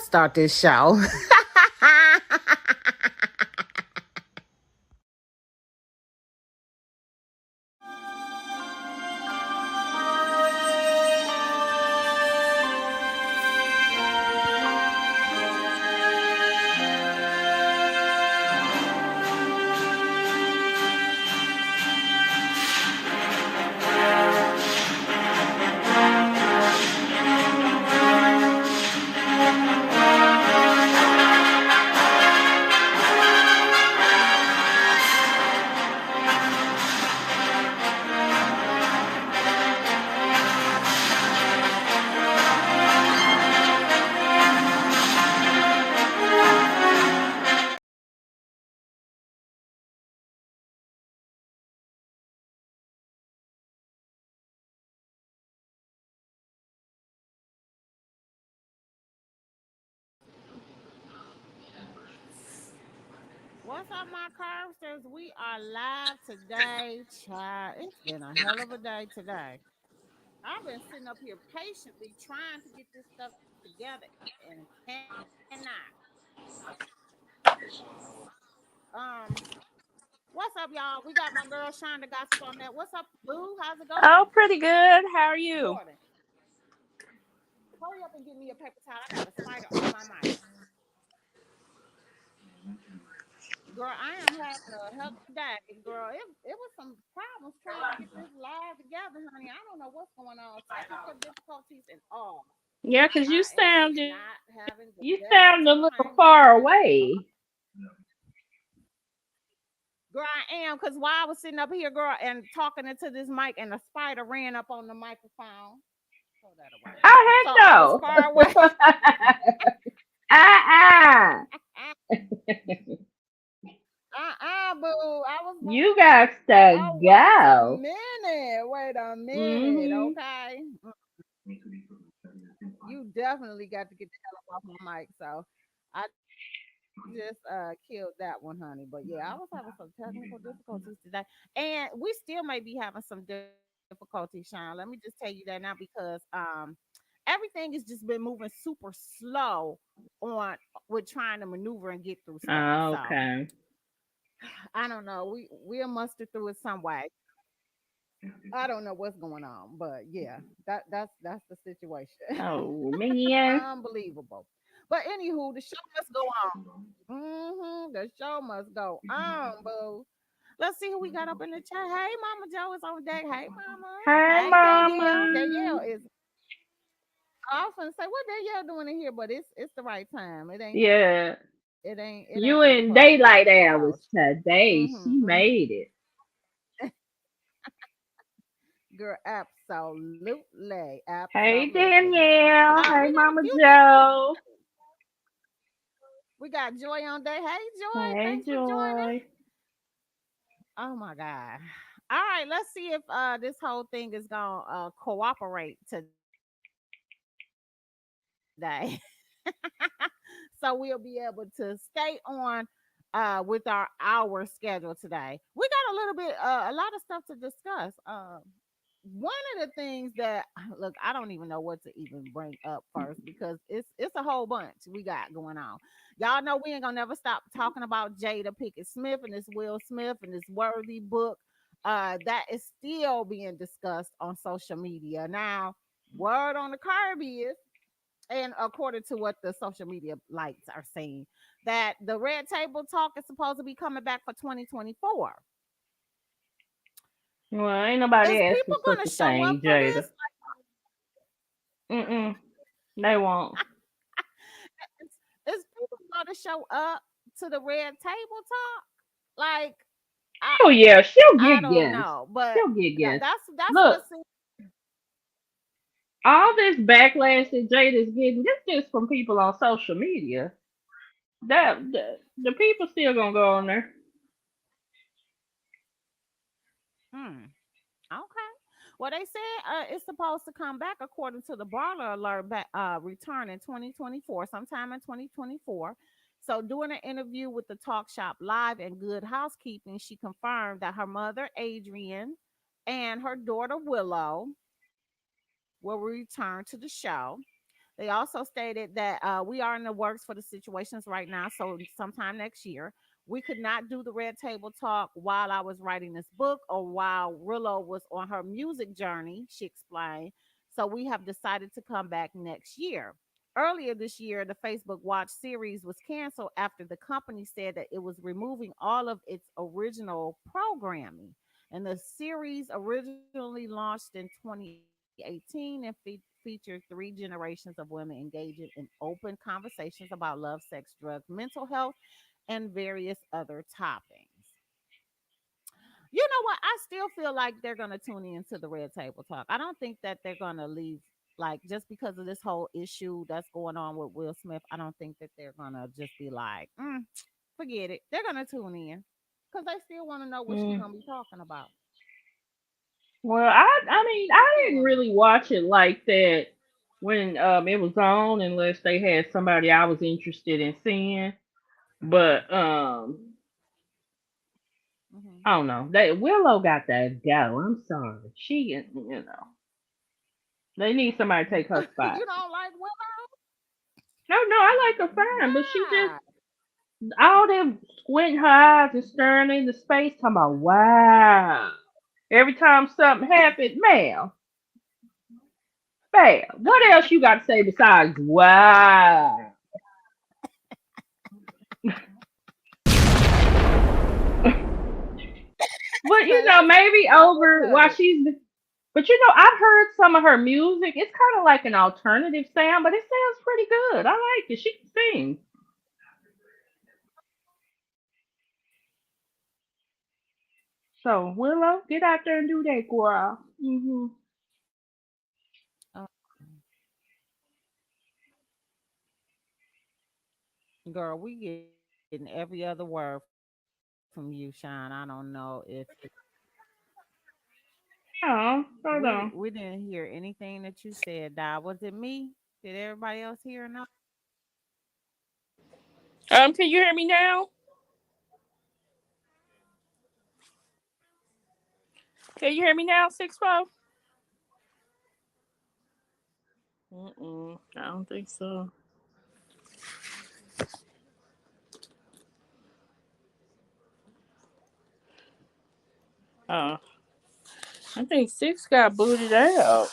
start this show. What's up, my Curbsters? We are live today, child. It's been a hell of a day today. I've been sitting up here patiently trying to get this stuff together and cannot. Um, what's up, y'all? We got my girl Shawn The Gossip on that. What's up, Boo? How's it Oh, going? pretty good. How are you? Morning. Hurry up and give me a paper towel. I got a spider on my mic. Girl, I am having a hell of a day, girl. It was some problems trying to get this live together, honey. I don't know what's going on. Technical difficulties and all. Yeah, because I am just not having the you best sound a little time with far this. away. Girl, I am, because while I was sitting up here, girl, and talking into this mic, and a spider ran up on the microphone. Throw that away. Oh, So heck I was no. far away. uh-uh. Boo. I was like, You got to oh, go. wait a minute, Mm-hmm. okay? You definitely got to get the hell up off my mic. So I just killed that one, honey. But yeah, I was having some technical difficulties today. And we still may be having some difficulties, Sean. Let me just tell you that now because everything has just been moving super slow on with trying to maneuver and get through stuff. So Okay. I don't know. We'll muster through it some way. I don't know what's going on, but yeah, that's the situation. Oh, man. Unbelievable. But anywho, the show must go on. The show must go on, boo. Let's see who we got up in the chat. Hey, Mama Joe is on deck. Hey, Mama. Hi, Hey, Danielle. Mama. Danielle is. I often say what Danielle doing in here, but it's the right time. Yeah. It You ain't no in problem. daylight So, hours today. She mm-hmm. made it. Girl, absolutely, Hey, absolutely. Danielle. Hey, We got a Mama few things. Joe. We got Joy on day. Hey, Joy, Hey, thanks for joining. Joy. Oh my God. All right, let's see if this whole thing is gonna cooperate today. So we'll be able to stay on with our hour schedule today. We got a little bit a lot of stuff to discuss. One of the things that look, I don't even know what to even bring up first because it's a whole bunch we got going on. Y'all know we ain't gonna never stop talking about Jada Pinkett Smith and this Will Smith and this Worthy book that is still being discussed on social media. Now, word on the curb is, and according to what the social media lights are saying, that the red table talk is supposed to be coming back for 2024. Well, ain't nobody Is asking people such gonna a show up thing, for Jada. this? Mm-mm. They won't. Is people gonna show up to the red table talk? Like, I Oh yeah, she'll I get don't guests. know, but She'll get guests. that's Look, what seems. all this backlash that Jada's getting, this just from people on social media. The people still gonna go on there. Hmm. Okay. Well, they said it's supposed to come back according to the Brawler alert back return in 2024, sometime in 2024. So, during an interview with the Talk Shop Live and Good Housekeeping, she confirmed that her mother Adrian and her daughter Willow will return to the show. They also stated that we are in the works for the situations right now. So sometime next year, we could not do the red table talk while I was writing this book or while Willow was on her music journey, she explained. So we have decided to come back next year. Earlier this year, the Facebook Watch series was canceled after the company said that it was removing all of its original programming. And the series originally launched in 2018 and featured three generations of women engaging in open conversations about love, sex, drugs, mental health, and various other topics. You know what? I still feel like they're going to tune into the Red Table Talk. I don't think that they're going to leave, like, just because of this whole issue that's going on with Will Smith. I don't think that they're going to just be like, forget it. They're going to tune in because they still want to know what she's Mm. going to be talking about. Well, I mean, I I feel didn't like, really watch it like that when it was on, unless they had somebody I was interested in seeing. But hmm I don't know. That Willow got that go. I'm sorry. They need somebody to take her spot. you don't like No, no, I like her women? fine, but she just Why? all them squinting her eyes and staring into space, talking about wow. Every time something happened, ma'am, bam. What else you got to say besides wow? But Let's maybe go over with while it. but I've heard some of her music. It's kind of like an alternative sound, but it sounds pretty good. I like it. She can sing. So Willow, get out there and do that, girl. Uh, Girl, we getting every other word from you, Sean. I don't know if Oh, hold we on. didn't hear anything that you said, Di. Was it me? Did everybody else hear or not? Can you hear me now? Can you hear me now, 6 5? I don't think so. Uh, I think Six got booted out.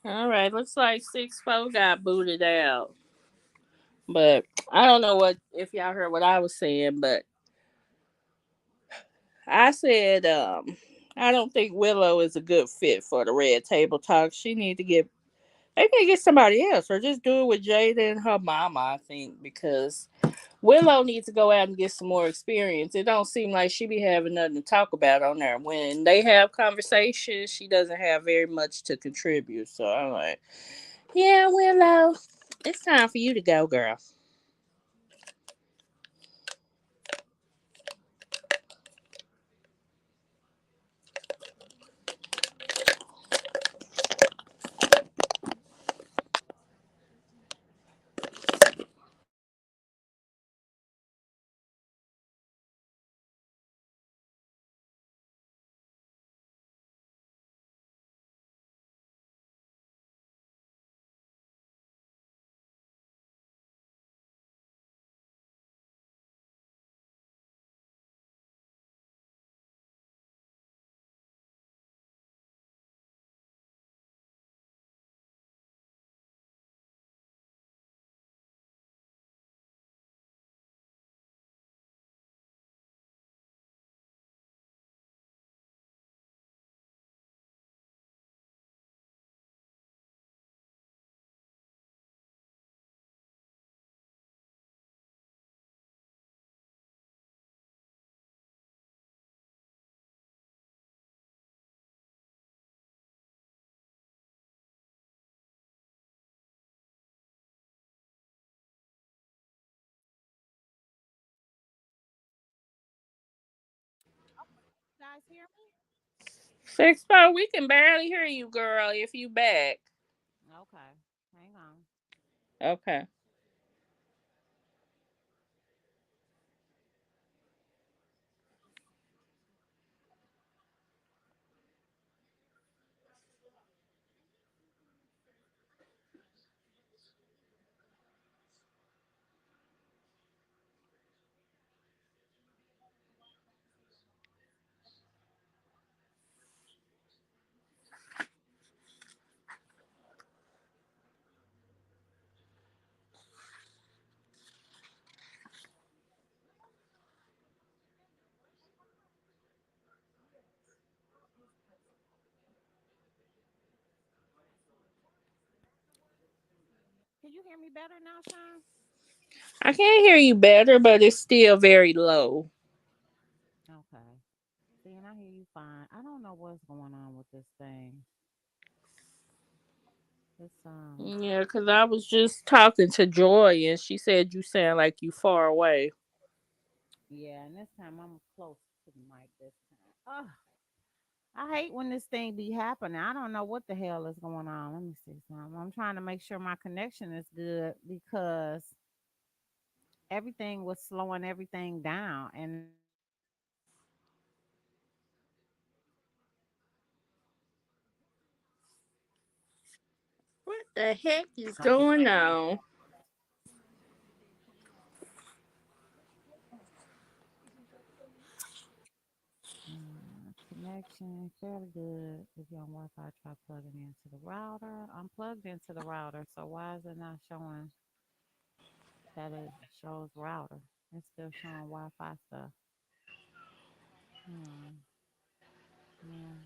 All right, looks like 6 4 got booted out. But I don't know what if y'all heard what I was saying, but I said I don't think Willow is a good fit for the Red Table Talk. She need to get they need to get somebody else or just do it with Jada and her mama. I think because Willow needs to go out and get some more experience. It don't seem like she be having nothing to talk about on there. When they have conversations, she doesn't have very much to contribute. So I'm like, yeah, Willow, it's time for you to go, girl. guys hear me? Sixx, we can barely hear you, girl. If you back, Okay, hang on. okay. Can you hear me better now, Sean? I can hear you better, but it's still very low. Okay. See, and I hear you fine. I don't know what's going on with this thing. It's. Yeah, because I was just talking to Joy, and she said you sound like you far away. Yeah, and this time I'm close to the mic this time. Oh, I hate when this thing be happening. I don't know what the hell is going on. Let me see something. I'm trying to make sure my connection is good because everything was slowing everything down. And now it's saying that my connection is good. What the heck is Like it's going on? connection fairly good. If you're on Wi-Fi, try plugging into the router. I'm plugged into the router, so why is it not showing that it shows router? It's still showing Wi-Fi stuff. Hmm. Man,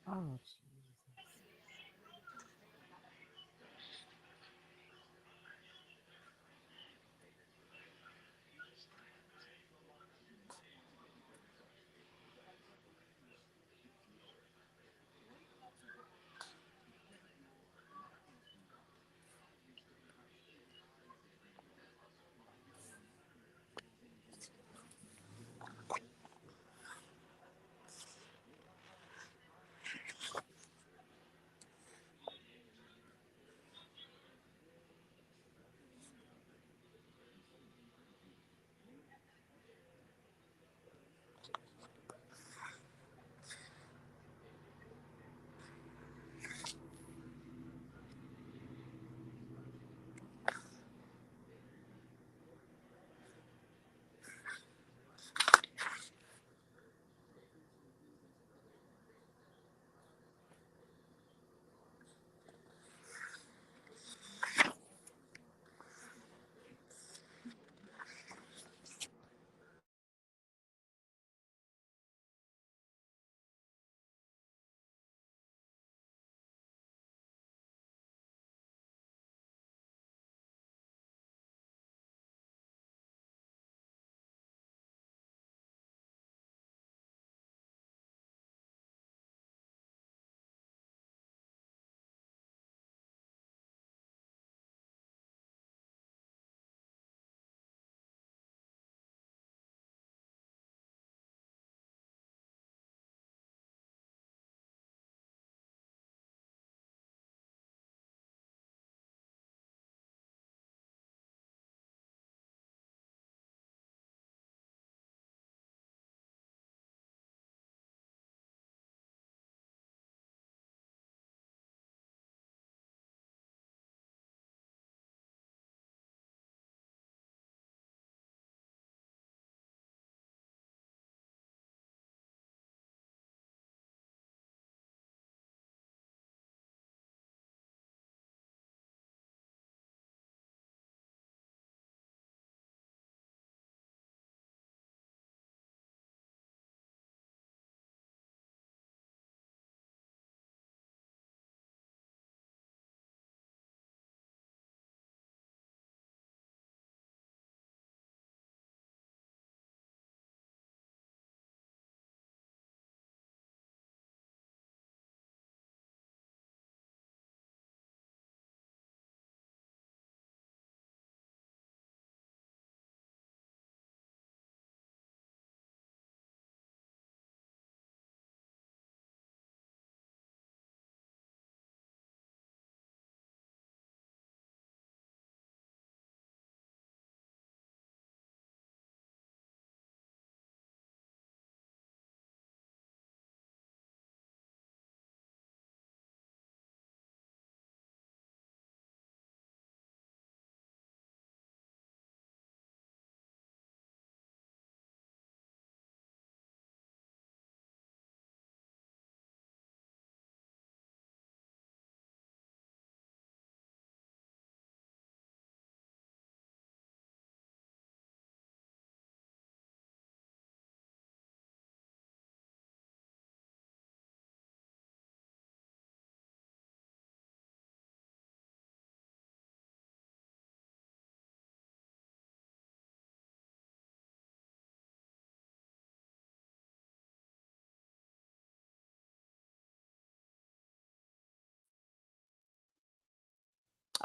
oh Jesus.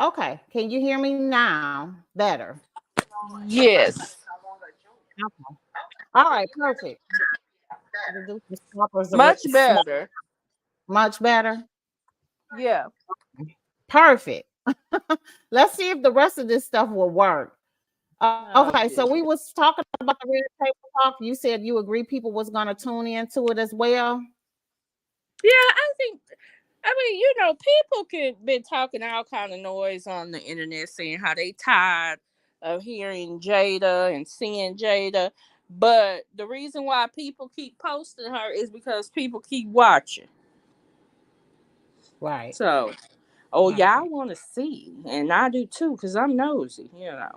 Okay. Can you hear me now? Better. Yes, Okay. All right. Perfect. To do some much better. much better. Yeah. Perfect. Let's see if the rest of this stuff will work. Okay, so Oh, we was goodness. talking about the red table talk. You said you agree people was gonna tune into it as well. Yeah, I think. I mean, people can been talking all kind of noise on the internet, saying how they tired of hearing Jada and seeing Jada. But the reason why people keep posting her is because people keep watching. Right. So, oh yeah, I Right. want to see, and I do too, cause I'm nosy. Yeah.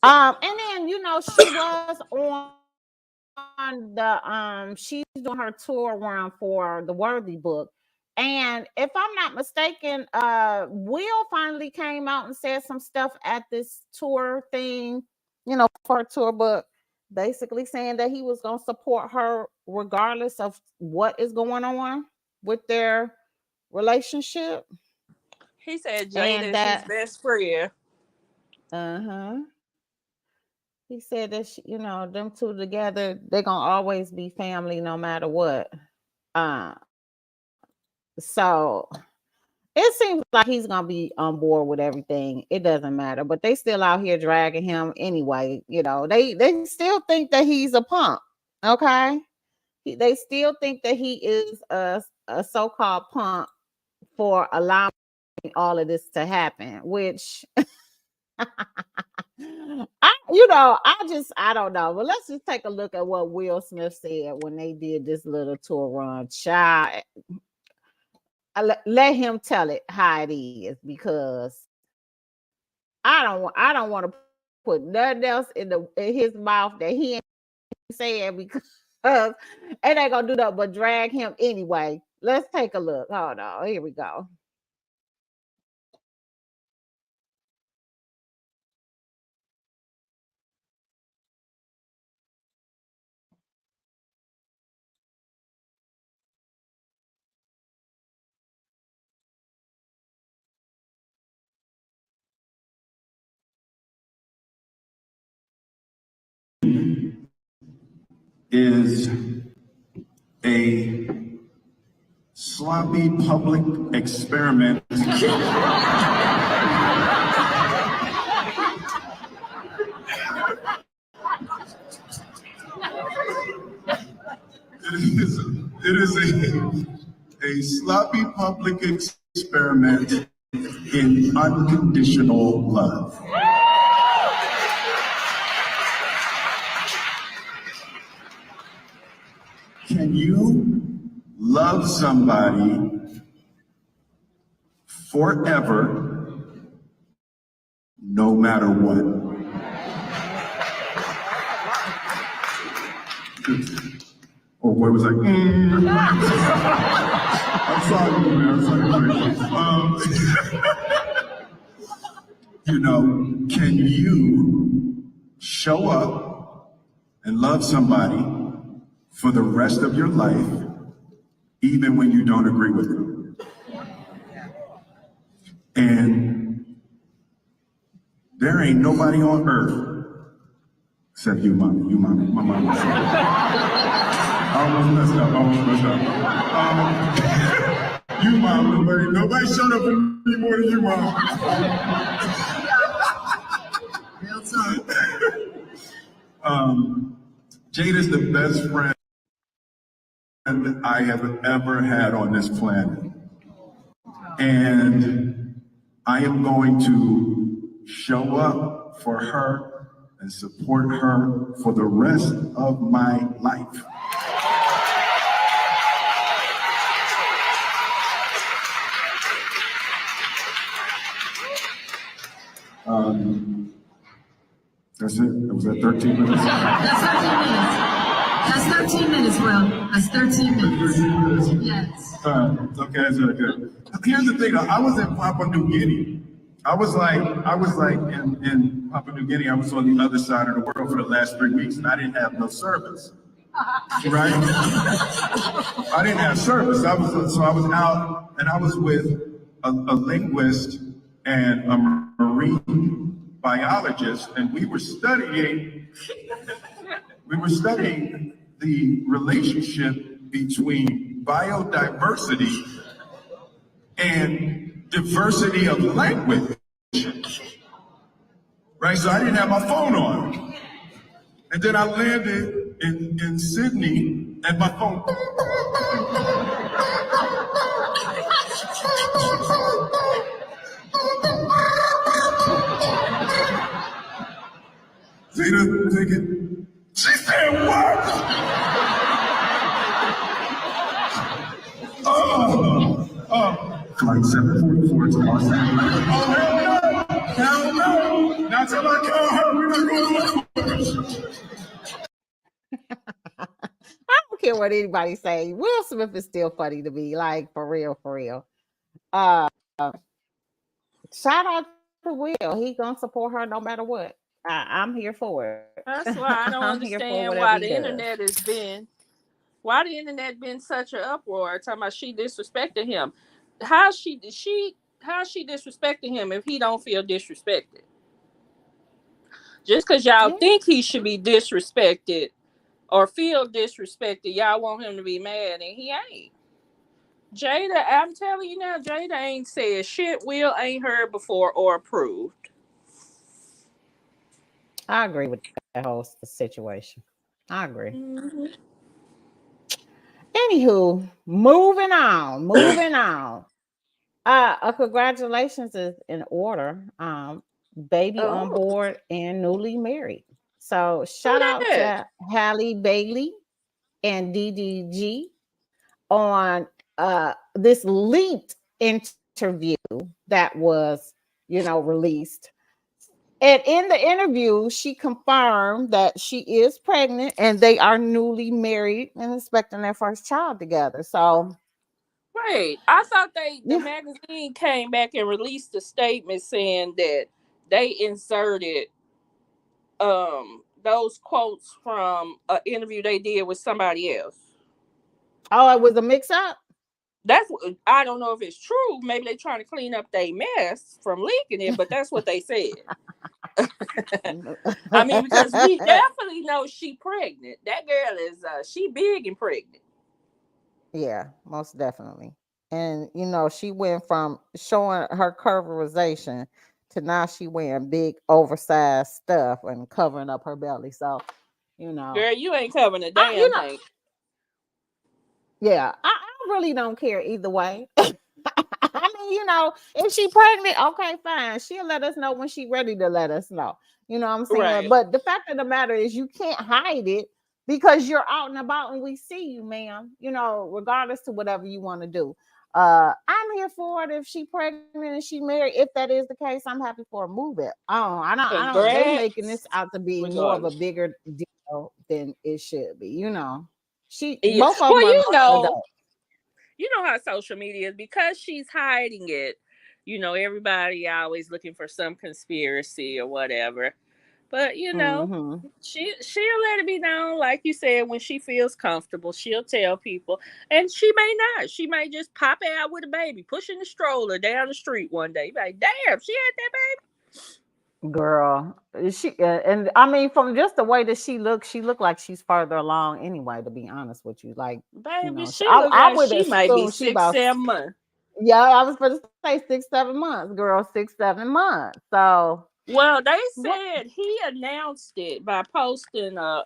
And then she was on she's doing her tour run for the Worthy book. And if I'm not mistaken, Will finally came out and said some stuff at this tour thing, for her tour book, basically saying that he was gonna support her regardless of what is going on with their relationship. He said Jada And is his that best friend. uh-huh. He said that them two together, they're gonna always be family no matter what. So it seems like he's gonna be on board with everything. It doesn't matter, but they still out here dragging him anyway. They still think that he's a punk. Okay, they still think that he is a so-called punk for allowing all of this to happen. Which I don't know. But let's just take a look at what Will Smith said when they did this little tour run. Child, let him tell it how it is, because I don't want to put nothing else in his mouth that he ain't saying, because it ain't gonna do that but drag him anyway. Let's take a look. Hold on, here we go. Is a sloppy public experiment. It is a sloppy public experiment in unconditional love. Can you love somebody forever, no matter what? Or where was I? I'm sorry, man. I'm sorry. Can you show up and love somebody for the rest of your life, even when you don't agree with them? And there ain't nobody on earth except you, mommy. You, mommy. My mama. I almost messed up. You, mom. Nobody showed up for me more than you, mom. Real talk. Jada's the best friend I have ever had on this planet. And I am going to show up for her and support her for the rest of my life. That's it. Was that 13 minutes? That's 13 minutes, Will. That's 13 minutes. 13 minutes? Yes. Okay, that's really good. Here's the thing, though. I was in Papua New Guinea. I was like in Papua New Guinea. I was on the other side of the world for the last 3 weeks, and I didn't have no service. right? I didn't have service. I was out, and I was with a linguist and a marine biologist, and we were studying the relationship between biodiversity and diversity of language. Right? So I didn't have my phone on. And then I landed in Sydney and my phone. Jada Pinkett. She said what? Flight 744 to Los Angeles. Oh, hell no! Hell no! Not till I call her, we're not going to I don't care what anybody say. Will Smith is still funny to me, like for real, for real. Uh, Shout out to Will. He gonna support her no matter what. I'm here for it. That's why I don't I'm here for understand whatever why he the does. internet has been such an uproar talking about she disrespected him. How's she disrespecting him if he don't feel disrespected? Just because y'all Yeah. think he should be disrespected or feel disrespected, y'all want him to be mad, and he ain't. Jada, I'm telling you now, Jada ain't said shit Will ain't heard before or approved. I agree with that whole situation. I agree. Mm-hmm. Anywho, moving on. Moving on. Congratulations is in order. Baby on Oh, board and newly married. So who shout out that? to Hallie Bailey and DDG on this leaked interview that was, released. And in the interview, she confirmed that she is pregnant and they are newly married and expecting their first child together. So, Wait, I thought the yeah. magazine came back and released a statement saying that they inserted those quotes from an interview they did with somebody else. Oh, it was a mix up? That's I don't know if it's true. Maybe they're trying to clean up their mess from leaking it, but that's what they said. I mean, because we definitely know she pregnant. That girl is she big and pregnant. Yeah, most definitely. And she went from showing her curverization to now she wearing big oversized stuff and covering up her belly. So, you know, Girl, you ain't covering a I you damn know, thing. yeah, I really don't care either way. I mean, if she pregnant, okay, fine. She'll let us know when she ready to let us know. You know what I'm saying? Right. But the fact of the matter is you can't hide it because you're out and about and we see you, ma'am. Regardless to whatever you want to do. I'm here for it if she pregnant and she married. If that is the case, I'm happy for her. Move it. I don't. They making this Congrats. out to be more of a Regardless. bigger deal than it should be. Yeah. Both of Well, them are adults. you know how social media is because she's hiding it. Everybody always looking for some conspiracy or whatever. But Mm-hmm. she'll let it be known, like you said, when she feels comfortable, she'll tell people, and she may not. She may just pop out with a baby, pushing the stroller down the street one day. Like, damn, she had that Girl, and I mean, from just the way that she looked like she's further along anyway. To be honest with you, like baby. She look I like would she might be assume she six, about 7 months. yeah. I was going to say 6, 7 months, girl, 6, 7 months. So Well, they what? said he announced it by posting a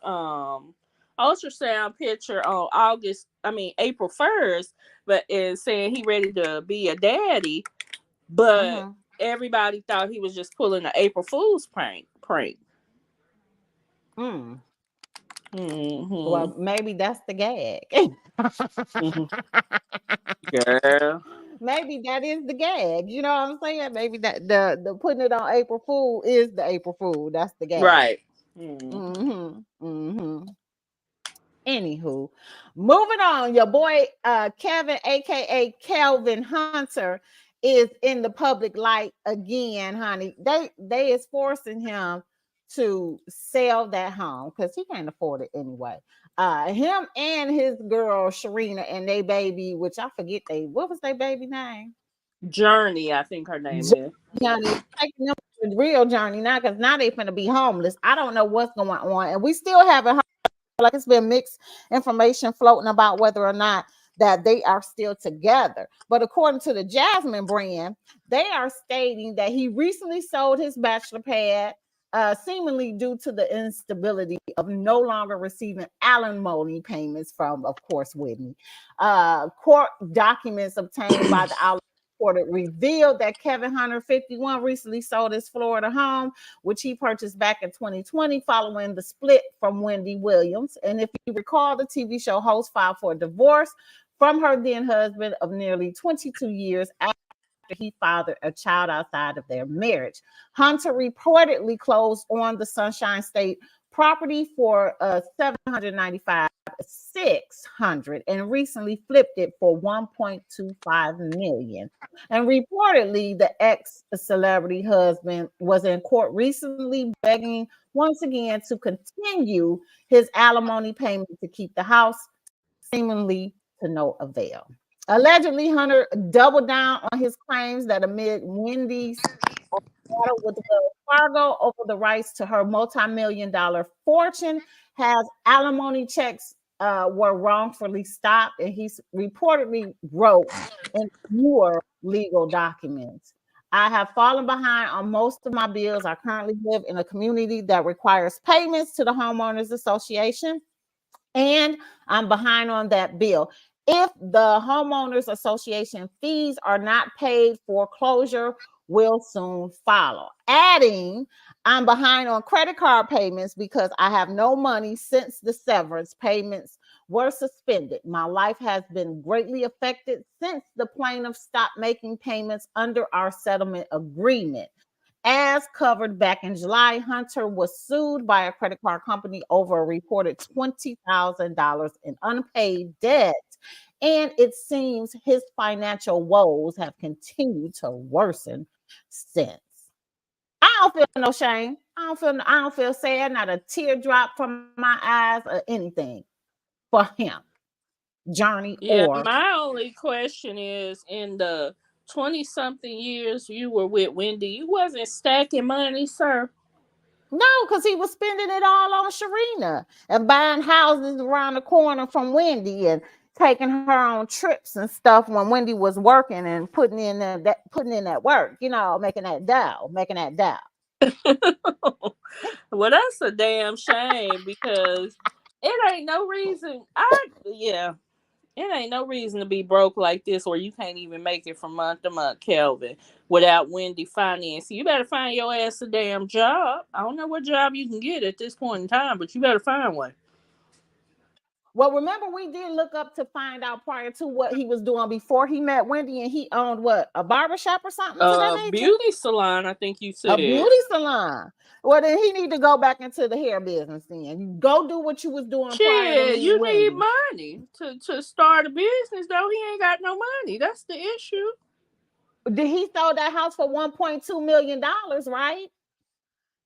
ultrasound picture on April 1st, but is saying he ready to be a daddy, but Mm-hmm. everybody thought he was just pulling an April Fool's prank. Mm. Mm-hmm. Well, maybe that's the gag. Mm-hmm. Girl. Maybe that is the gag. You know what I'm saying? Maybe that the putting it on April Fool is the April Fool. That's the gag. Right. Mm. Mm-hmm. Mm-hmm. Anywho, moving on, your boy Kevin, aka Kelvin Hunter, is in the public light again, honey. They is forcing him to sell that home because he can't afford it anyway. Him and his girl Sharina and they baby, which I forget what was their baby name? Journey, I think her name is. Johnny, taking them to the real journey now because now they finna be homeless. I don't know what's going on, and we still haven't heard. Like it's been mixed information floating about whether or not that they are still together. But according to the Jasmine brand, they are stating that he recently sold his bachelor pad, seemingly due to the instability of no longer receiving alimony payments from, of course, Whitney. Court documents obtained by the outlet revealed that Kevin Hunter, 51, recently sold his Florida home, which he purchased back in 2020 following the split from Wendy Williams. And if you recall, the TV show host filed for a divorce from her then husband of nearly 22 years after he fathered a child outside of their marriage. Hunter reportedly closed on the Sunshine State property for 795 600 and recently flipped it for 1.25 million. And reportedly the ex-celebrity husband was in court recently begging once again to continue his alimony payment to keep the house, seemingly to no avail. Allegedly, Hunter doubled down on his claims that amid Wendy's battle with Wells Fargo over the rights to her multi-million-dollar fortune, has alimony checks were wrongfully stopped, and he reportedly wrote in newer legal documents. I have fallen behind on most of my bills. I currently live in a community that requires payments to the homeowners association, and I'm behind on that bill. If the homeowners association fees are not paid, foreclosure will soon follow. Adding, I'm behind on credit card payments because I have no money since the severance payments were suspended. My life has been greatly affected since the plaintiff stopped making payments under our settlement agreement. As covered back in July, Hunter was sued by a credit card company over a reported $20,000 in unpaid debt. And it seems his financial woes have continued to worsen since. I don't feel no shame. I don't feel sad, not a teardrop from my eyes or anything for him. Journey Yeah, or my only question is, in the 20 something years you were with Wendy, you wasn't stacking money, sir? no, because he was spending it all on Sharina and buying houses around the corner from Wendy and taking her on trips and stuff when Wendy was working and putting in that work, making that dough, making that dough. Well, that's a damn shame because it ain't no reason. Yeah, it ain't no reason to be broke like this, or you can't even make it from month to month, Kelvin, without Wendy financing. You better find your ass a damn job. I don't know what job you can get at this point in time, but you better find one. Well, remember we did look up to find out prior to what he was doing before he met Wendy, and he owned what, a barbershop or something to that nature? Beauty salon, I think you A said. beauty salon. Well, then he need to go back into the hair business. Then you go do what you was doing prior to Shit, meeting you need Wendy. money to start a business, though. He ain't got no money. That's the issue. Did he sold that house for $1.2 million, right?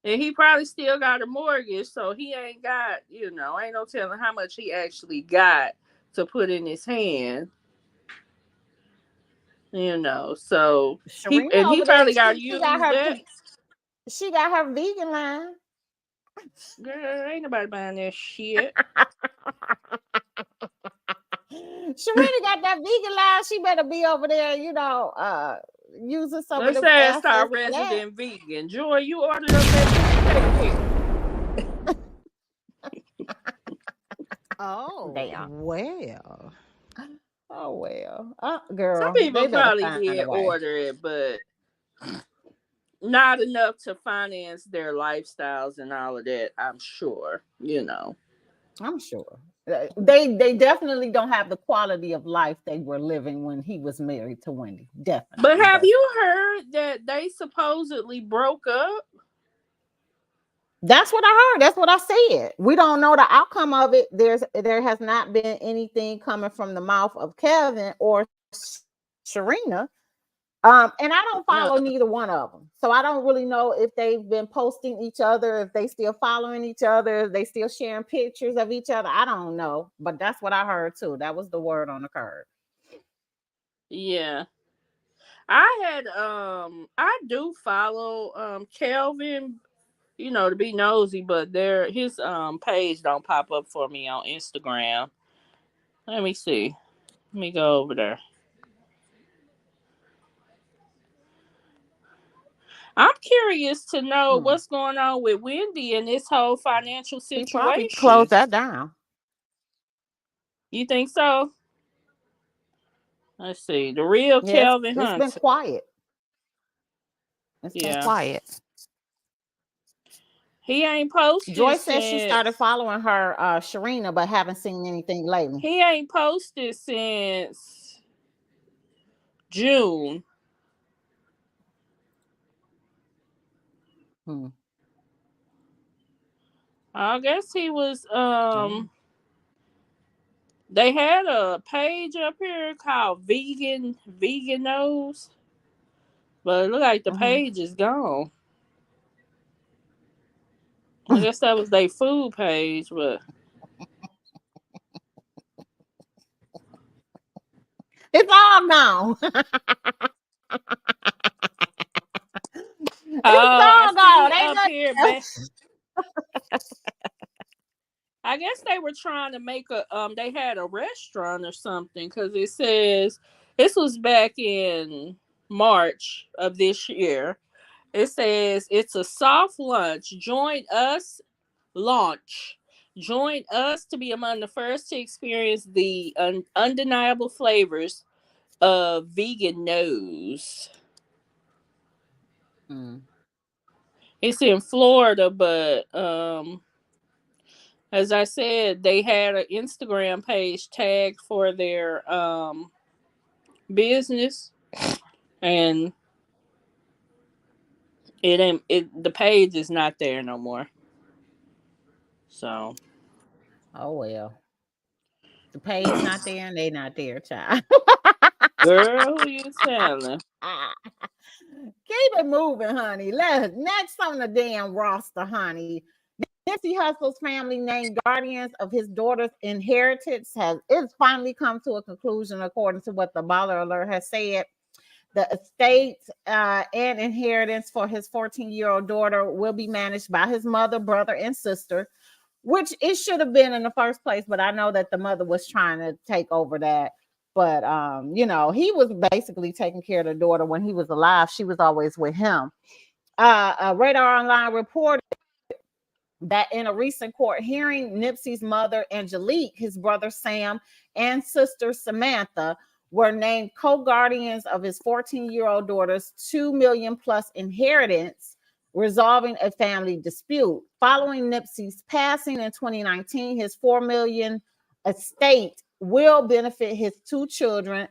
And he probably still got a mortgage, so he ain't got, ain't no telling how much he actually got to put in his hand. So Sharina he over there, probably got to she use got her that. she got her vegan line. Girl, ain't nobody buying that shit. Sharina got that vegan line. She better be over there, using some of Let's the ask our assets for that. resident vegan. Joy, you ordered up that chicken. Oh, Damn. well. Oh well. Some Girl, people they better probably find a did way. order it, but not enough to finance their lifestyles and all of that, I'm sure. I'm sure. They definitely don't have the quality of life they were living when he was married to Wendy. Definitely. But have you heard that they supposedly broke up? That's what I heard. That's what I said. We don't know the outcome of it. There has not been anything coming from the mouth of Kevin or Sharina And I don't Uh, follow neither one of them. So I don't really know if they've been posting each other, if they still following each other, if they still sharing pictures of each other. I don't know. But that's what I heard too. That was the word on the curb. yeah. I do follow Kelvin, to be nosy, but his page don't pop up for me on Instagram. Let me see. Let me go over there. I'm curious to know Hmm. what's going on with Wendy and this whole financial He probably closed situation. that down. You think so? Let's see. The real Yes, Kelvin it's been Hunt. quiet. It's been Yeah. quiet. He ain't posted Joy says she since started following her Sharina, but haven't seen anything lately. he ain't posted since June. Hmm. I guess he was Oh. they had a page up here called Vegan Nose, but it looked like the Hmm. page is gone. I guess that was their food page, but It's all gone. It's I all gone. see Ain't up nothing here, else. I guess they were trying to make they had a restaurant or something because it says this was back in March of this year. It says it's a soft lunch. Launch. Join us to be among the first to experience the undeniable flavors of vegan nose. Hmm. It's in Florida, but as I said, they had an Instagram page tagged for their business, and it ain't the page is not there no more. So, Oh well. The page not there and they not there, child. girl, who you telling? Keep it moving, honey. Next on the damn roster, honey. Nipsey Hussle's family named guardians of his daughter's inheritance has it's finally come to a conclusion, according to what the Baller Alert has said. The estate and inheritance for his 14-year-old daughter will be managed by his mother, brother, and sister, which it should have been in the first place. But I know that the mother was trying to take over that. But he was basically taking care of the daughter when he was alive. She was always with him. Radar Online reported that in a recent court hearing, Nipsey's mother, Angelique, his brother Sam, and sister Samantha were named co-guardians of his 14-year-old daughter's 2 million plus inheritance, resolving a family dispute. Following Nipsey's passing in 2019, his 4 million estate will benefit his two children,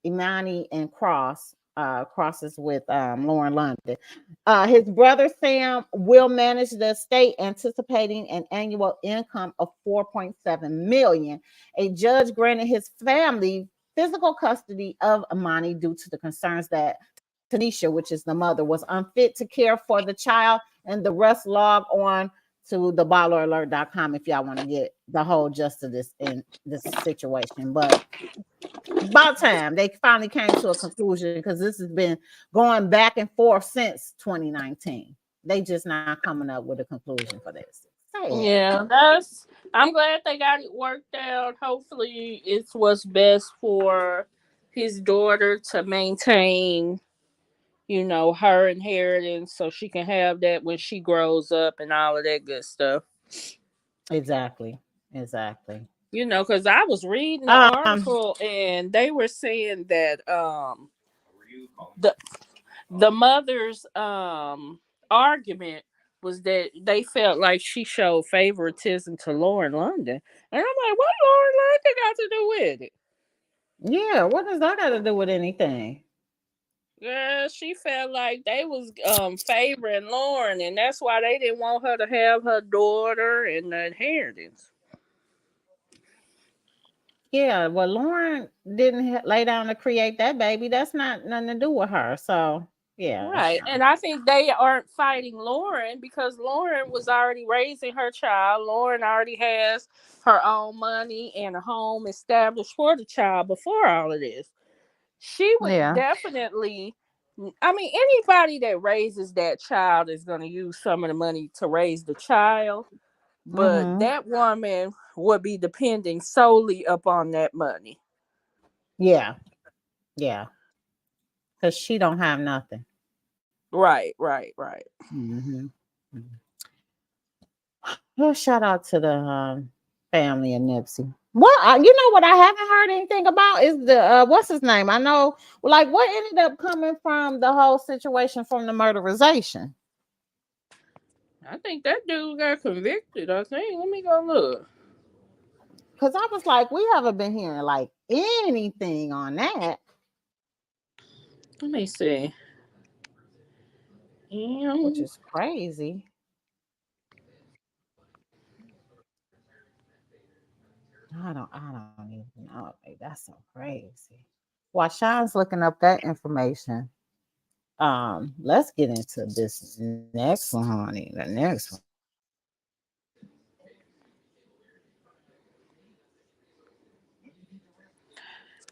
Imani and crosses with Lauren London. His brother Sam will manage the estate, anticipating an annual income of 4.7 million. A judge granted his family physical custody of Imani due to the concerns that Tanisha, which is the mother, was unfit to care for the child, and the rest log on to the balleralert.com if y'all want to get the whole gist of this in this situation. But about time they finally came to a conclusion because this has been going back and forth since 2019. They just not coming up with a conclusion for this. Sad. Yeah, I'm glad they got it worked out. Hopefully, it's what's best for his daughter to maintain, her inheritance so she can have that when she grows up and all of that good stuff. Exactly. Exactly. Because I was reading the Um. article and they were saying that the the mother's argument was that they felt like she showed favoritism to Lauren London. And I'm like, what Lauren London got to do with it? Yeah. What does that got to do with anything? Girl, she felt like they was favoring Lauren, and that's why they didn't want her to have her daughter and the inheritance. Yeah, well, Lauren didn't lay down to create that baby. That's not nothing to do with her. So yeah, Right. And I think they aren't fighting Lauren because Lauren was already raising her child. Lauren already has her own money and a home established for the child before all of this. She would yeah. definitely, I mean, anybody that raises that child is going to use some of the money to raise the child, but Mm-hmm. that woman would be depending solely upon that money. Yeah, yeah. Because she don't have nothing. Right, right, right. Mm-hmm. Well, shout out to the family of Nipsey. What you know what I haven't heard anything about is the what's his name? I know like what ended up coming from the whole situation from the murderization. I think that dude got convicted. I think. Let me go look. Because I was like, we haven't been hearing like anything on that, Let me see. which Um, is crazy. I don't even know. Like, that's so crazy. While Sean's looking up that information, let's get into this next one, honey. The next one.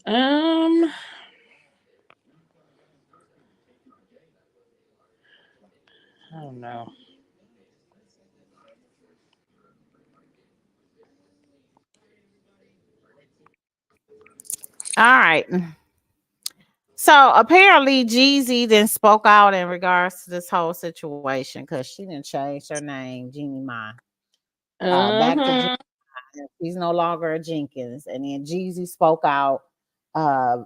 um, I don't know. All right. So apparently Jeezy then spoke out in regards to this whole situation because she didn't change her name, Jeanie Mai. Back to Uh-huh. She's no longer a Jenkins. And then Jeezy spoke out. I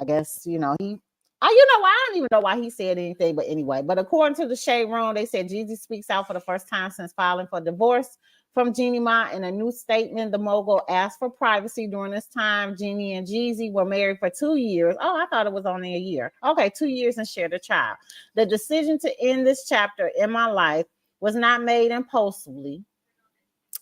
guess, I don't even know why he said anything, but anyway. But according to the Shade Room, they said Jeezy speaks out for the first time since filing for divorce from Jeanie Mai. In a new statement, the mogul asked for privacy during this time. Jeanie and Jeezy were married for 2 years. Oh, I thought it was only a year. Okay, 2 years and shared a child. The decision to end this chapter in my life was not made impulsively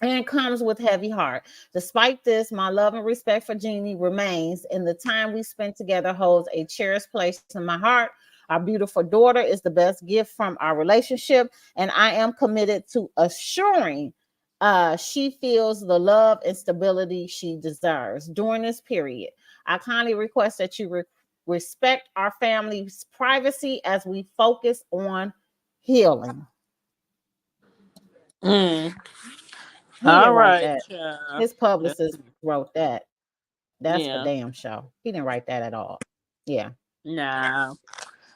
and comes with heavy heart. Despite this, my love and respect for Jeannie remains, and the time we spent together holds a cherished place in my heart. Our beautiful daughter is the best gift from our relationship, and I am committed to assuring she feels the love and stability she deserves during this period. I kindly request that you respect our family's privacy as we focus on healing. Mm. He All didn't write right. that. His publicist wrote that. That's for damn Yeah. show. He didn't write that at all. Yeah. No.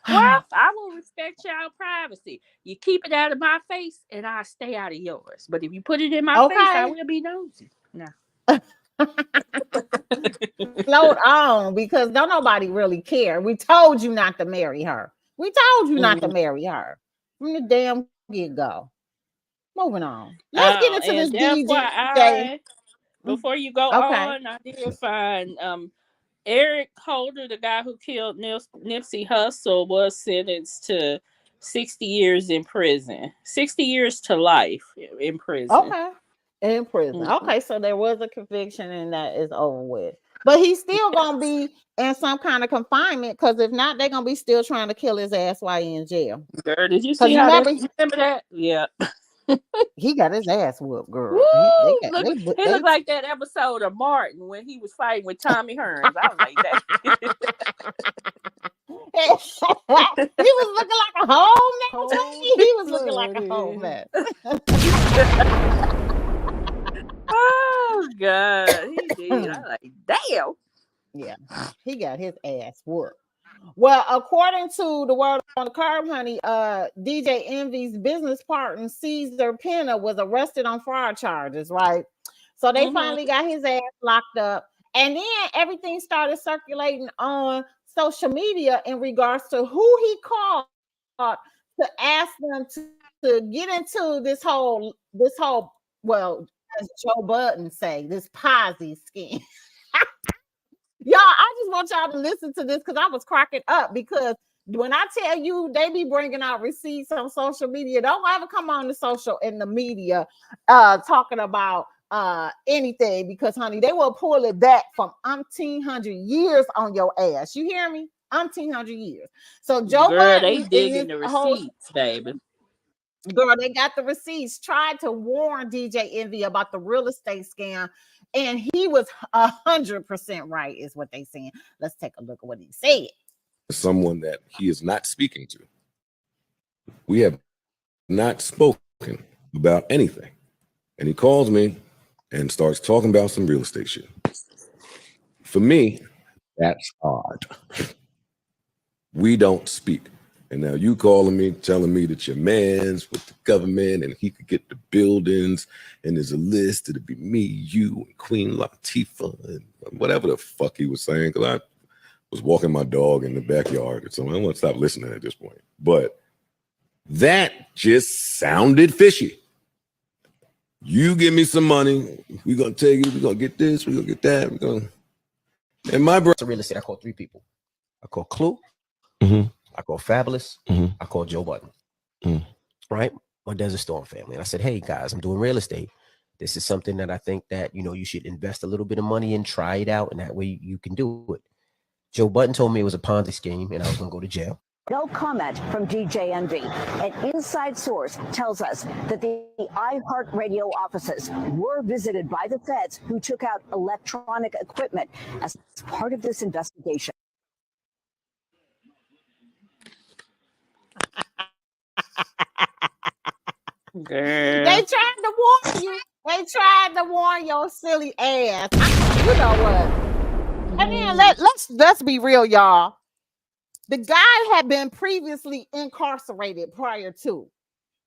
Well, I will respect y'all privacy. You keep it out of my face, and I stay out of yours. But if you put it in my face, I Okay. will be nosy. No. Float on because don't nobody really care. We told you not to marry her. We told you not to Mm. marry her from the damn get go. Moving on. Let's get into this And DJ. FYI, before you go Okay. on, I did find Eric Holder, the guy who killed Nipsey Hussle, was sentenced to 60 years in prison. 60 years to life in prison. Okay. In prison. Mhm. Okay, so there was a conviction and that is over with. But he's still gonna be in some kind of confinement because if not, they're gonna be still trying to kill his ass while he in jail. Girl, did you Because see you how that? remember Remember that? Yeah. he got his ass whooped, girl. They Woo! got Look, he they looked like that episode of Martin when he was fighting with Tommy Hearns. I was like that. he was looking like a whole mess. Whole He was looking like a whole bloody. mess. Oh God, he did. I like damn. Yeah, he got his ass whooped. Well, according to the word on the curb, honey, DJ Envy's business partner Caesar Penna was arrested on fraud charges, right? So they Mm-hmm. finally got his ass locked up, and then everything started circulating on social media in regards to who he called to ask them to get into this whole well, as Joe Budden say, this Posy scheme. Y'all, I just want y'all to listen to this because I was cracking up because when I tell you they be bringing out receipts on social media, don't ever come on the social in the media talking about anything, because honey, they will pull it back from umpteen hundred years on your ass. You hear me? Umpteen hundred years. So Joe Girl, they Budden in digging this the whole receipts, baby. girl, they got the receipts, tried to warn DJ Envy about the real estate scam, and he was 100% right, is what they saying. Let's take a look at what he said. Someone that he is not speaking to. We have not spoken about anything. And he calls me and starts talking about some real estate shit. For me, that's odd. We don't speak. And now you calling me, telling me that your man's with the government and he could get the buildings and there's a list, it'll be me, you, and Queen Latifah, and whatever the fuck he was saying, because I was walking my dog in the backyard. So I want to stop listening at this point. But that just sounded fishy. You give me some money, we're going to take it, we're going to get this, we're going to get that. We're gonna... And my brother... real estate, I call 3 people. I call Clue. Mm-hmm. I call Fabulous. Mm-hmm. I call Joe Budden. Mm-hmm. Right? My Desert Storm family. And I said, hey, guys, I'm doing real estate. This is something that I think that, you should invest a little bit of money in, try it out, and that way you can do it. Joe Budden told me it was a Ponzi scheme and I was going to go to jail. No comment from DJ Envy. An inside source tells us that the iHeartRadio offices were visited by the feds, who took out electronic equipment as part of this investigation. Girl. They tried to warn you. They tried to warn your silly ass. You know what? And then let's be real, y'all. The guy had been previously incarcerated prior to.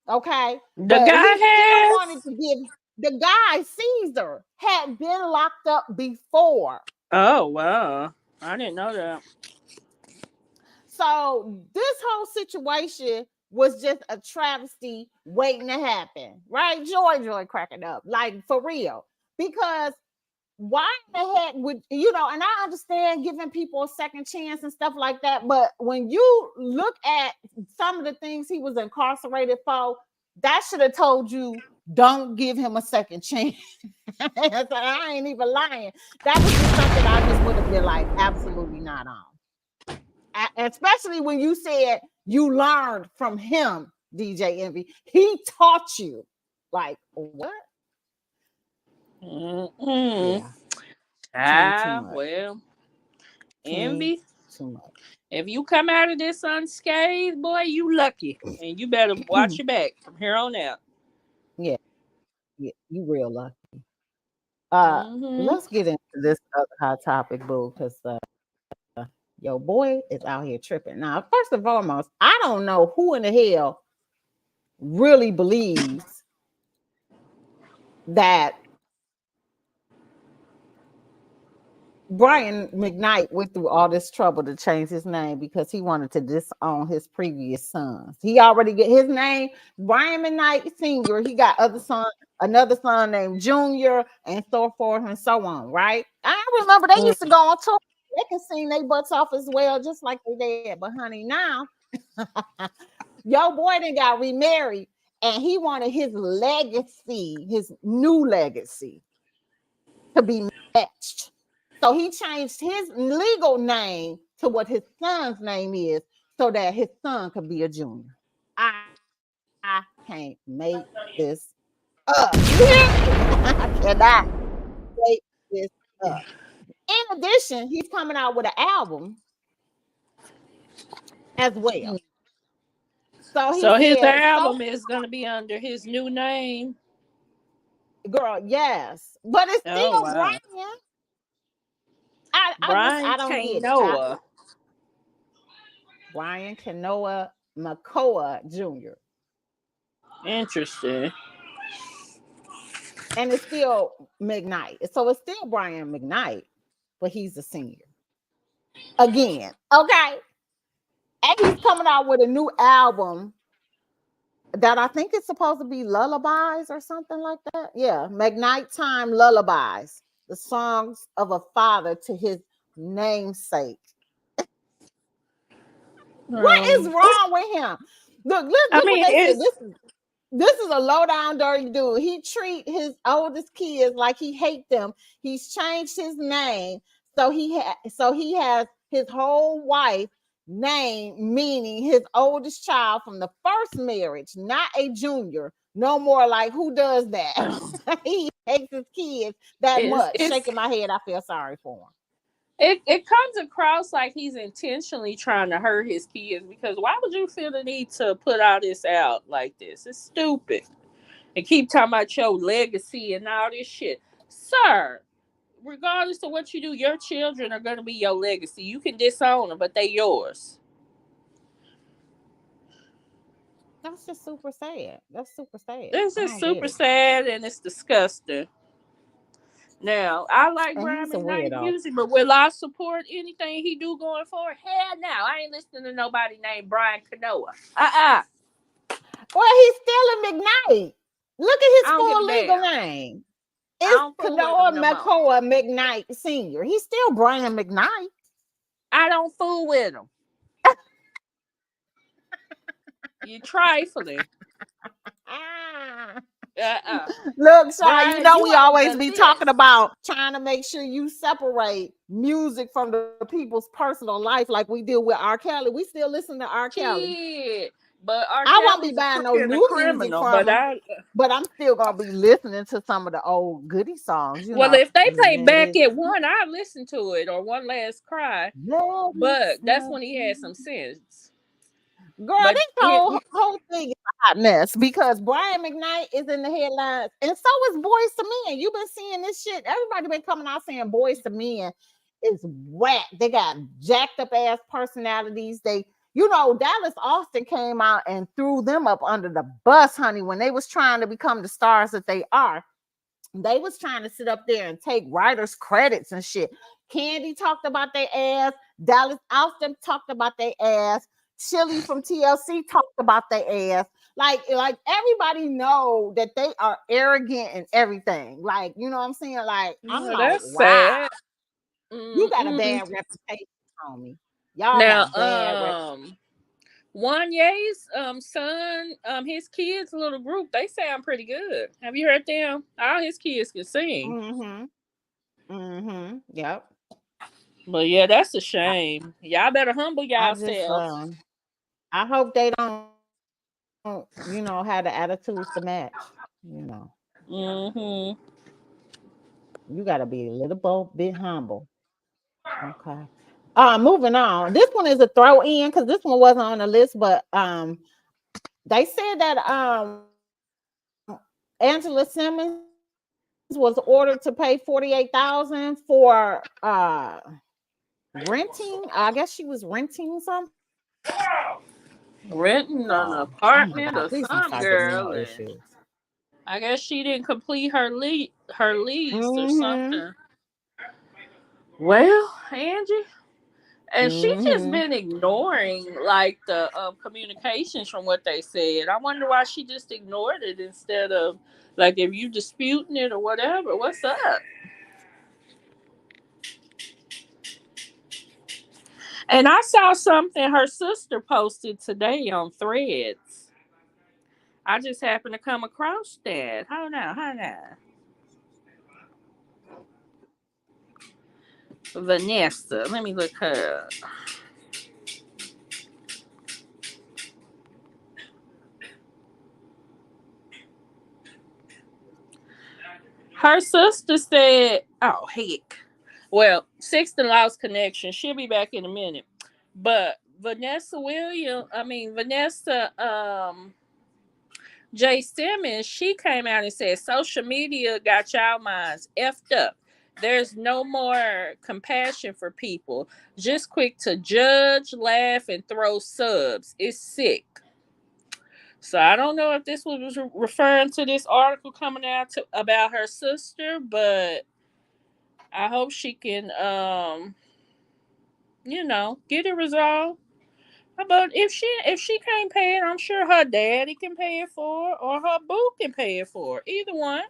Okay? The But guy he still has? wanted to give the guy, Caesar, had been locked up before. Oh, wow. I didn't know that. So this whole situation was just a travesty waiting to happen, right? Joy cracking up, like for real. Because why in the heck would and I understand giving people a second chance and stuff like that, but when you look at some of the things he was incarcerated for, that should have told you don't give him a second chance. So I ain't even lying. That was just something I just would have been like, absolutely not on. Especially when you said you learned from him, DJ Envy. He taught you. Like, what? Mm-mm. Yeah. Well, Envy. Too much. If you come out of this unscathed, boy, you lucky. And you better watch your back from here on out. Yeah, you real lucky. Mm-hmm. Let's get into this other hot topic, boo, because your boy is out here tripping. Now, first and foremost, I don't know who in the hell really believes that Brian McKnight went through all this trouble to change his name because he wanted to disown his previous sons. He already get his name, Brian McKnight Sr. He got another son named Junior, and so forth and so on, right? I remember they used to go on tour. They can sing their butts off as well, just like they did. But honey, now your boy then got remarried, and he wanted his legacy, his new legacy, to be matched. So he changed his legal name to what his son's name is, so that his son could be a junior. I can't make this up. I cannot make this up. In addition, he's coming out with an album as well. So his album is going to be under his new name. Girl, yes. But it's still Brian. Brian Kanoa. Brian Kanoa Makoa Jr. Interesting. And it's still McKnight. So it's still Brian McKnight, but he's a senior. Again, okay? And he's coming out with a new album that I think it's supposed to be lullabies or something like that. Yeah, McKnight Time Lullabies. The songs of a father to his namesake. What is wrong with him? Look what they said. This is a low down dirty dude. He treat his oldest kids like he hate them. He's changed his name, so he has his whole wife name, meaning his oldest child from the first marriage, not a junior. No more. Like, who does that? He hates his kids that It's much. it's Shaking my head, I feel sorry for him. it comes across like he's intentionally trying to hurt his kids, because why would you feel the need to put all this out like this? It's stupid. And keep talking about your legacy and all this shit. Sir, regardless of what you do, your children are going to be your legacy. You can disown them, but they yours. That's just super sad. That's super sad. This I is don't get super it. sad and it's disgusting. Now, I like And he's Brian a McKnight weirdo. music, but will I support anything he do going forward? Hell no. I ain't listening to nobody named Brian Canoa. Uh-uh. Well, he's still a McKnight. Look at I his don't give a full legal damn. name. I It's don't fool with Kanoa him no more. McCoy McKnight Sr. He's still Brian McKnight. I don't fool with him. You trifling. Ah. Uh-uh. Look, Sean, you Brian, know you we on always the be talking list. about trying to make sure you separate music from the people's personal life like we do with R. Kelly. We still listen to R. Kelly. Shit. But R. I won't be Kelly's a buying crook no and a new music criminal. from But him, I but I'm still gonna be listening to some of the old goody songs, you well, know. if they play Let Back it at One, I listen to it, or One Last Cry. let it But that's snow. when he had some sense. Girl, But this whole thing is a hot mess because Brian McKnight is in the headlines, and so is Boys to Men. You've been seeing this shit. Everybody been coming out saying Boys to Men is whack. They got jacked up ass personalities. Dallas Austin came out and threw them up under the bus, honey, when they was trying to become the stars that they are. They was trying to sit up there and take writers' credits and shit. Candy talked about their ass. Dallas Austin talked about their ass. Chili from TLC talked about their ass. Like everybody know that they are arrogant and everything. Like, you know what I'm saying? Like, I'm well, like, that's wow, sad. you got a Mm-mm. bad reputation, homie. Y'all Now, got bad reputation. Wanye's son, his kids' little group, they sound pretty good. Have you heard them? All his kids can sing. Mm-hmm. Mm-hmm. Yep. But yeah, that's a I, shame. Y'all better humble I just yourselves. I hope they don't, have the attitudes to match. You know, Mm-hmm. you got to be a little bit humble. Okay. Moving on. This one is a throw in because this one wasn't on the list, but they said that Angela Simmons was ordered to pay 48,000 for renting. I guess she was renting something. Renting an Oh my apartment God! or Please don't some start giving me girl, no and issues. I guess she didn't complete her lease or Mm-hmm. something. Well, Angie, and she just Mm-hmm. been ignoring like the communications from what they said. I wonder why she just ignored it instead of like if you disputing it or whatever. What's up? And I saw something her sister posted today on Threads. I just happened to come across that. Hold on, hold on. Vanessa, let me look her up. Her sister said, "Oh heck." Well, Sixth and Lost connection. She'll be back in a minute. But Vanessa J. Simmons, she came out and said social media got y'all minds effed up. There's no more compassion for people. Just quick to judge, laugh, and throw subs. It's sick. So I don't know if this was referring to this article coming out about her sister, but I hope she can, get it resolved. But if she can't pay it, I'm sure her daddy can pay it for her, or her boo can pay it for her. Either one.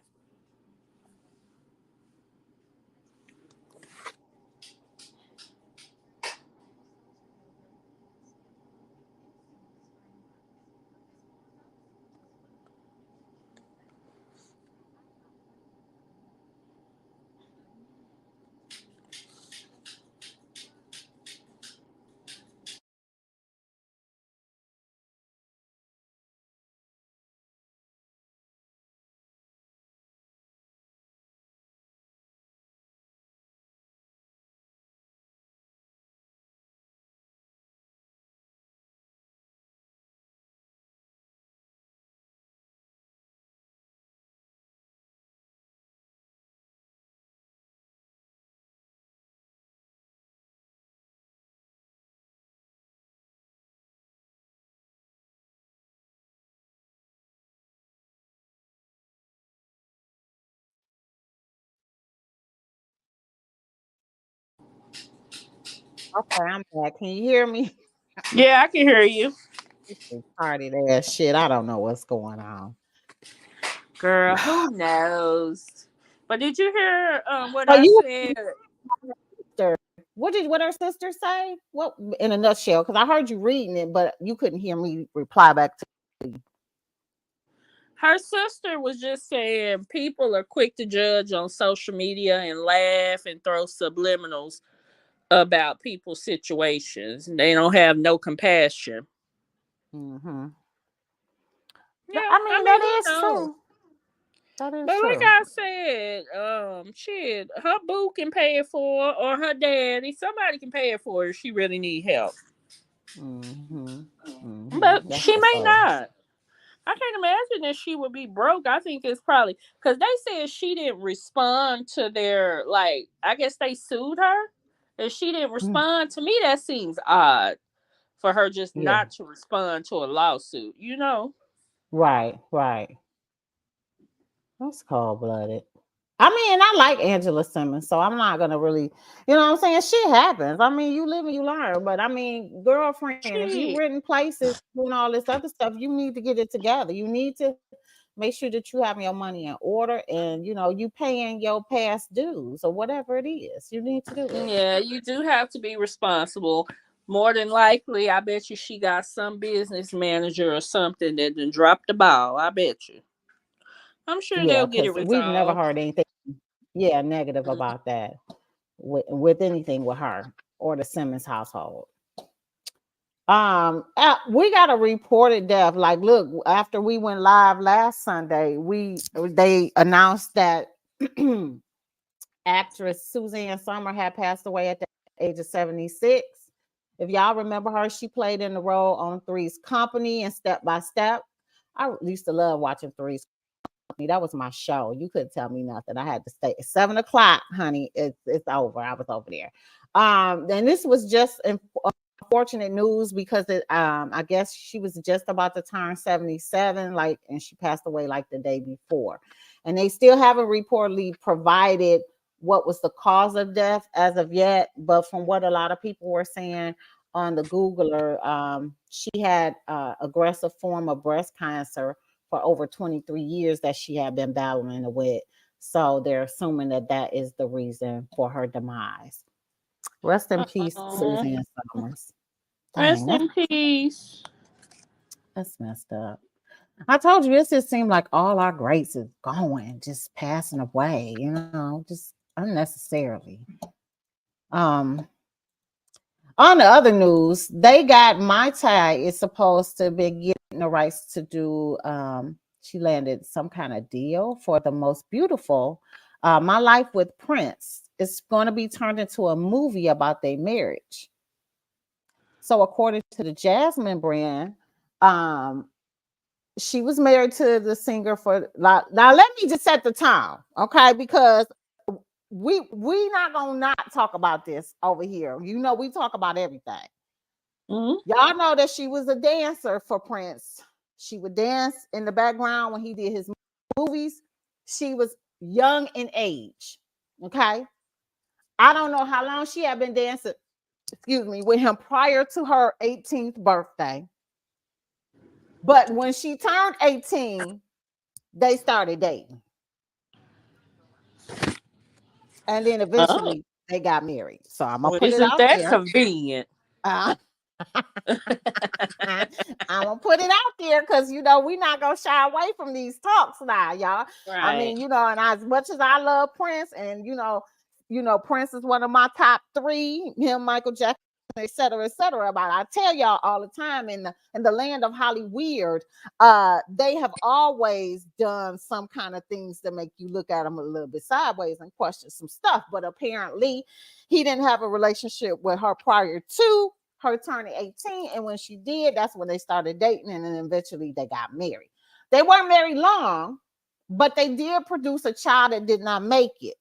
Okay, I'm back. Can you hear me? Yeah, I can hear you. This is party there shit. I don't know what's going on. Girl, who knows? But did you hear what Oh, I you said? sister. What her sister say? What in a nutshell? Because I heard you reading it, but you couldn't hear me reply back to you. Her sister was just saying people are quick to judge on social media and laugh and throw subliminals about people's situations. They don't have no compassion. Mm-hmm. Yeah, I I mean, mean, that who is knows? true. That is But like true. I said, shit, her boo can pay it for her, or her daddy. Somebody can pay it for her if she really need help. Mm-hmm. Mm-hmm. But That's she for may sure. not. I can't imagine that she would be broke. I think it's probably because they said she didn't respond to their, like, I guess they sued her and she didn't Mm. respond. To me, that seems odd for her just Yeah. not to respond to a lawsuit, you know? Right. Right. That's cold blooded. I mean, I like Angela Simmons, so I'm not gonna really, you know what I'm saying? Shit happens. I mean, you live and you learn. But I mean, girlfriend, if you Shit. renting places, doing all this other stuff, you need to get it together. You need to make sure that you have your money in order and you paying your past dues or whatever it is. You need to do it. Yeah, you do have to be responsible. More than likely, I bet you she got some business manager or something that then dropped the ball. I bet you. I'm sure Yeah, they'll get it because we've never resolved. heard anything, yeah, negative about that with anything with her or the Simmons household. We got a reported death. Like, look, after we went live last Sunday, they announced that actress Suzanne Somer had passed away at the age of 76. If y'all remember her, she played in the role on Three's Company and Step by Step. I used to love watching Three's Company. That was my show. You couldn't tell me nothing. I had to stay at 7 o'clock, honey. It's over. I was over there. And this was just unfortunate news because I guess she was just about to turn 77, like, and she passed away like the day before. And they still haven't reportedly provided what was the cause of death as of yet. But from what a lot of people were saying on the Googler, she had aggressive form of breast cancer for over 23 years that she had been battling with. So they're assuming that that is the reason for her demise. Rest in peace, Oh, Suzanne Summers. Dang, rest that's in peace. that's messed up. I told you, it just seemed like all our greats is going, just passing away, just unnecessarily. Um, on the other news, they got My Tai is supposed to be getting the rights to do. She landed some kind of deal for the most beautiful. My Life with Prince. It's going to be turned into a movie about their marriage. So according to the Jasmine brand, um, she was married to the singer for now. Let me just set the tone, okay? Because we not gonna not talk about this over here. We talk about everything. Mhm. Y'all know that she was a dancer for Prince. She would dance in the background when he did his movies. She was young in age. Okay. I don't know how long she had been dancing, excuse me, with him prior to her 18th birthday. But when she turned 18, they started dating. And then Oh, eventually they got married. So I'm gonna well, put it isn't out that there. convenient? Uh, I'm gonna put it out there because we're not gonna shy away from these talks now, y'all. I Right. mean, and as much as I love Prince, and Prince is one of my top three, him, Michael Jackson, et cetera, et cetera. But I tell y'all all the time, in the land of Hollywood, they have always done some kind of things to make you look at them a little bit sideways and question some stuff. But apparently, he didn't have a relationship with her prior to her turning 18, and when she did, that's when they started dating, and then eventually they got married. They weren't married long, but they did produce a child that did not make it,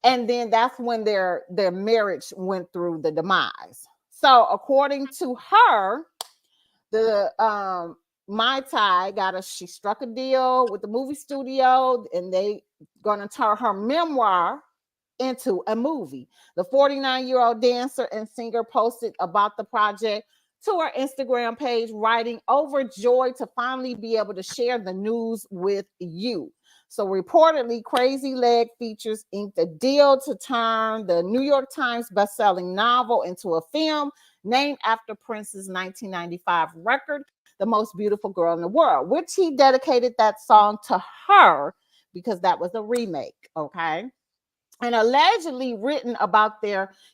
and then that's when their marriage went through the demise. So according to her, the Mai Tai she struck a deal with the movie studio, and they gonna turn her memoir into a movie. The 49-year-old dancer and singer posted about the project to her Instagram page, writing, overjoyed to finally be able to share the news with you. So reportedly, Crazy Leg Features inked a deal to turn the New York Times bestselling novel into a film named after Prince's 1995 record, The Most Beautiful Girl in the World, which he dedicated that song to her because that was a remake, okay? And allegedly written about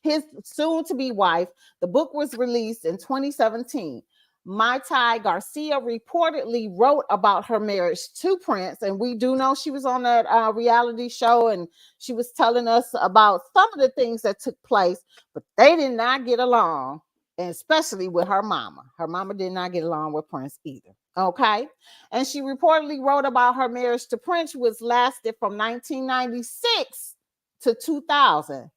his soon-to-be wife. The book was released in 2017. Mai Garcia reportedly wrote about her marriage to Prince, and we do know she was on that reality show, and she was telling us about some of the things that took place, but they did not get along, and especially with her mama. Her mama did not get along with Prince either. Okay. And she reportedly wrote about her marriage to Prince, which lasted from 1996 to 2000.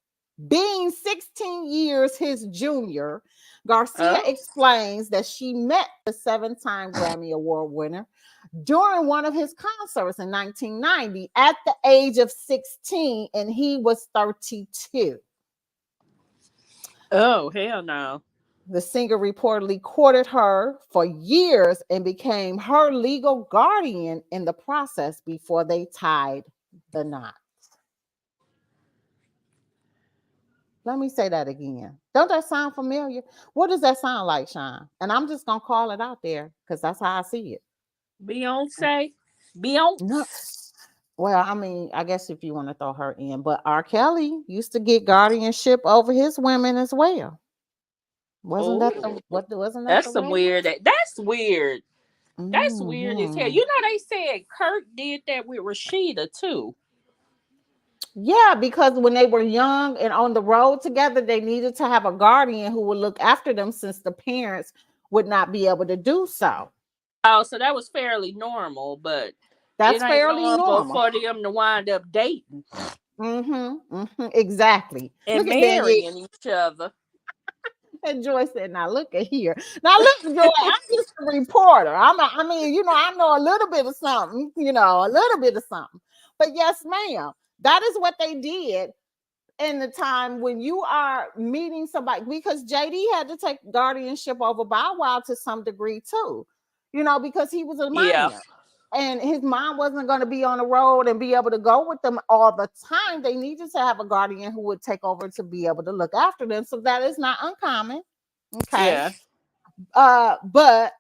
Being 16 years his junior, Garcia explains that she met the 7-time Grammy Award winner during one of his concerts in 1990 at the age of 16, and he was 32. Oh, hell no. The singer reportedly courted her for years and became her legal guardian in the process before they tied the knot. Let me say that again. Don't that sound familiar? What does that sound like, Sean? And I'm just going to call it out there because that's how I see it. Beyonce. No. Well, I mean, I guess if you want to throw her in, but R. Kelly used to get guardianship over his women as well. Wasn't that That's the some way? weird. That's weird. That's weird as hell. You know, they said Kurt did that with Rashida too. Yeah, because when they were young and on the road together, they needed to have a guardian who would look after them since the parents would not be able to do so. Oh, so that was fairly normal, but That's it ain't fairly normal normal. for them to wind up dating Exactly. and Look at Danielle. marrying each other. And Joy said, "Now look at here. Now look, Joy. I'm just a reporter. I mean, you know, I know a little bit of something. You know, a little bit of something. But yes, ma'am, that is what they did in the time when you are meeting somebody. Because JD had to take guardianship over Bow Wow to some degree too. You know, because he was a minor." Yeah. And his mom wasn't going to be on the road and be able to go with them all the time. They needed to have a guardian who would take over to be able to look after them. So that is not uncommon. Okay. Yeah. But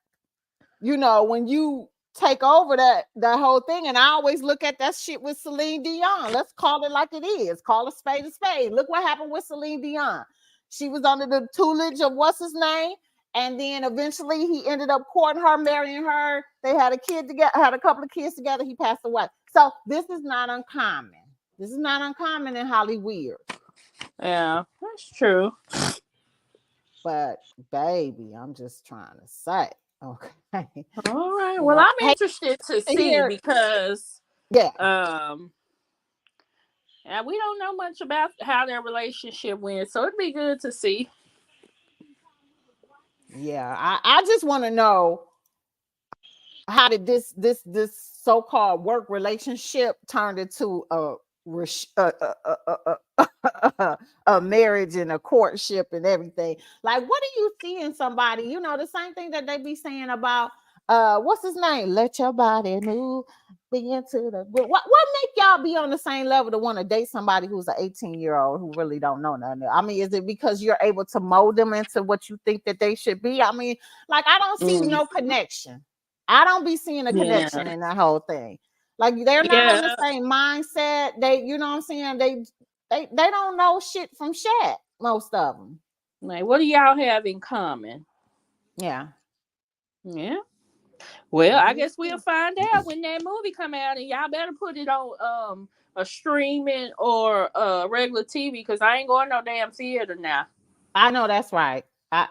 you know, when you take over that whole thing, and I always look at that shit with Celine Dion. Let's call it like it is. Call a spade a spade. Look what happened with Celine Dion. She was under the tutelage of what's his name? And then eventually he ended up courting her, marrying her. They had a kid together, had a couple of kids together. He passed away. So this is not uncommon. This is not uncommon in Hollywood. Yeah, that's true. But baby, I'm just trying to say, okay. All right. Well, I'm interested to see because and we don't know much about how their relationship went, so it'd be good to see. Yeah, I just want to know, how did this so-called work relationship turned into a marriage and a courtship and everything? Like, what do you see in somebody? You know, the same thing that they be saying about what's his name? Let your body move, be into the what make y'all be on the same level to want to date somebody who's an 18-year-old who really don't know nothing? I mean, is it because you're able to mold them into what you think that they should be? I mean, like, I don't see no connection. I don't be seeing a connection in that whole thing. Like, they're not on the same mindset. They, you know what I'm saying? They don't know shit from shit, most of them. Like, what do y'all have in common? Yeah. Well, I guess we'll find out when that movie come out, and y'all better put it on a streaming or regular TV, because I ain't going to no damn theater now. I know that's right.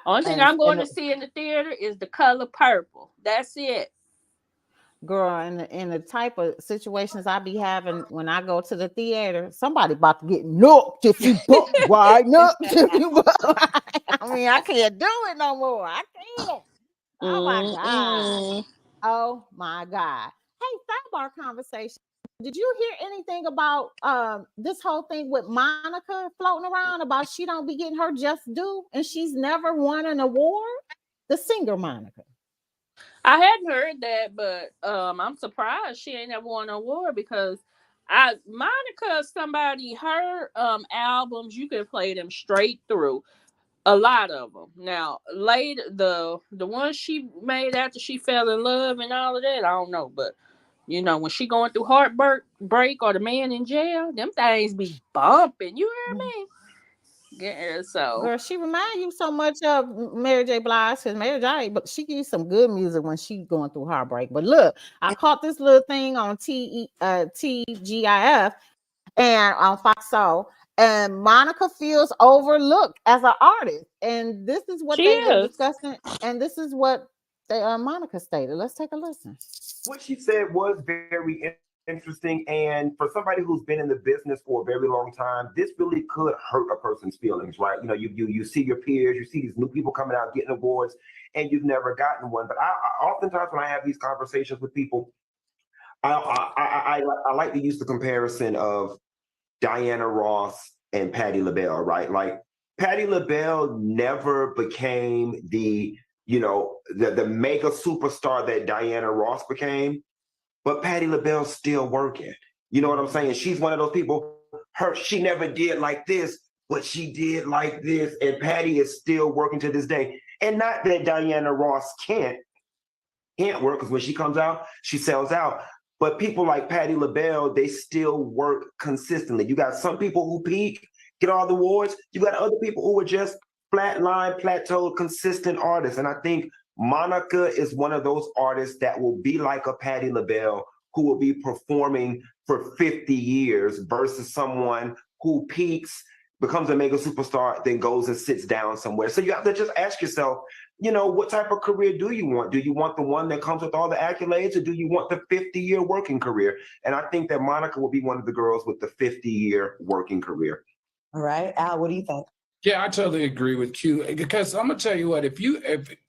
Only thing I'm going to see in the theater is The Color Purple. That's it. Girl, in the type of situations I be having when I go to the theater, somebody about to get knocked if you book right up. I mean, I can't do it no more. I can't. Oh my God. Oh my God. Hey, sidebar conversation. did you hear anything about this whole thing with Monica floating around about she don't be getting her just due and she's never won an award? The singer Monica. I hadn't heard that, but I'm surprised she ain't never won an award because Monica, somebody her albums you can play them straight through. A lot of them. Now, later the ones she made after she fell in love and all of that, I don't know, but you know when she going through heartbreak or the man in jail, them things be bumping. You hear me? Yeah. So Girl, she remind you so much of Mary J. Blige because Mary J. But she gives some good music when she going through heartbreak. But look, I caught this little thing on TGIF and on Fox Soul, and Monica feels overlooked as an artist, and this is what she they were is. discussing, and this is what they, Monica stated. Let's take a listen. What she said was very interesting, and for somebody who's been in the business for a very long time, this really could hurt a person's feelings, right? You know, you see your peers, you see these new people coming out getting awards, and you've never gotten one. But I oftentimes when I have these conversations with people, I like to use the comparison of Diana Ross and Patti LaBelle, right? Like Patti LaBelle never became the mega superstar that Diana Ross became, but Patti LaBelle's still working. You know what I'm saying? She's one of those people. She never did like this, but she did like this, and Patti is still working to this day. And not that Diana Ross can't work, because when she comes out, she sells out. But people like Patti LaBelle, they still work consistently. You got some people who peak, get all the awards. You got other people who are just flatline, plateaued, consistent artists. And I think Monica is one of those artists that will be like a Patti LaBelle, who will be performing for 50 years versus someone who peaks, becomes a mega superstar, then goes and sits down somewhere. So you have to just ask yourself, what type of career do you want? Do you want the one that comes with all the accolades, or do you want the 50-year working career? And I think that Monica will be one of the girls with the 50-year working career. All right. Al, what do you think? Yeah, I totally agree with Q, because I'm gonna tell you what, if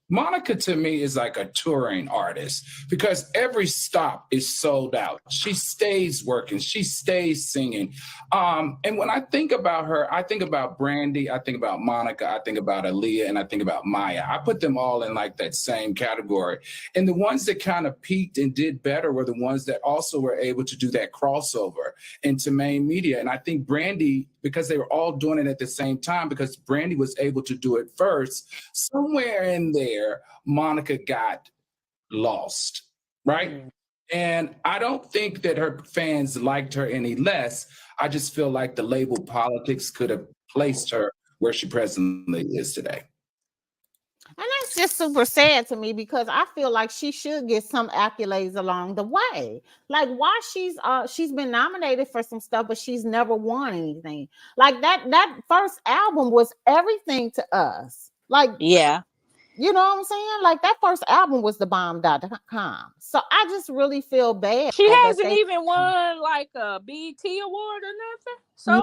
Monica to me is like a touring artist, because every stop is sold out. She stays working, she stays singing. And when I think about her, I think about Brandy, I think about Monica, I think about Aaliyah, and I think about Maya. I put them all in like that same category. And the ones that kind of peaked and did better were the ones that also were able to do that crossover into main media. And I think Brandy, because they were all doing it at the same time, because Brandy was able to do it first, somewhere in there, Monica got lost, right? Mm-hmm. And I don't think that her fans liked her any less. I just feel like the label politics could have placed her where she presently is today. And that's just super sad to me, because I feel like she should get some accolades along the way. Like, why she's been nominated for some stuff, but she's never won anything. Like that first album was everything to us. Like, yeah. You know what I'm saying? Like, that first album was the bomb.com. So I just really feel bad. She hasn't even won like a BET award or nothing. So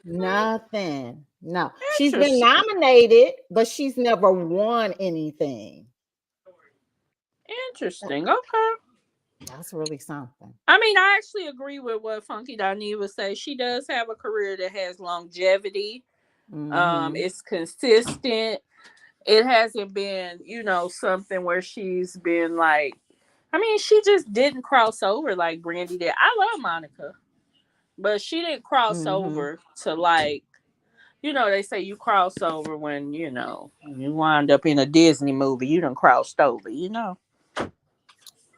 nothing. No. She's been nominated, but she's never won anything. Interesting. Okay. That's really something. I mean, I actually agree with what Funky Diney would say. She does have a career that has longevity. Mm-hmm. It's consistent. It hasn't been, something where she's been like, I mean, she just didn't cross over like Brandy did. I love Monica, but she didn't cross over to like, they say you cross over when, you wind up in a Disney movie, you done crossed over,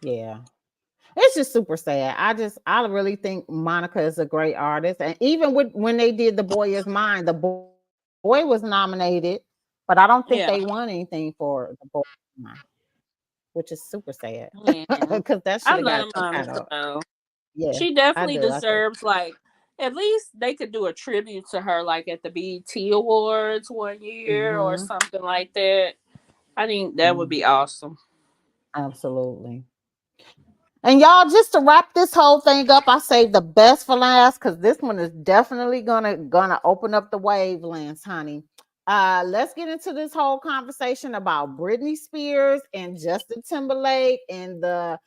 Yeah. It's just super sad. I really think Monica is a great artist. And even when they did The Boy Is Mine, the boy was nominated, but I don't think they won anything for The Boy Is Mine, which is super sad. Because that should have got Monica. Yeah, she definitely deserves like, at least they could do a tribute to her like at the BET Awards one year or something like that. I think that would be awesome. Absolutely. And y'all, just to wrap this whole thing up, I saved the best for last, because this one is definitely gonna open up the wavelengths, honey. Let's get into this whole conversation about Britney Spears and Justin Timberlake and the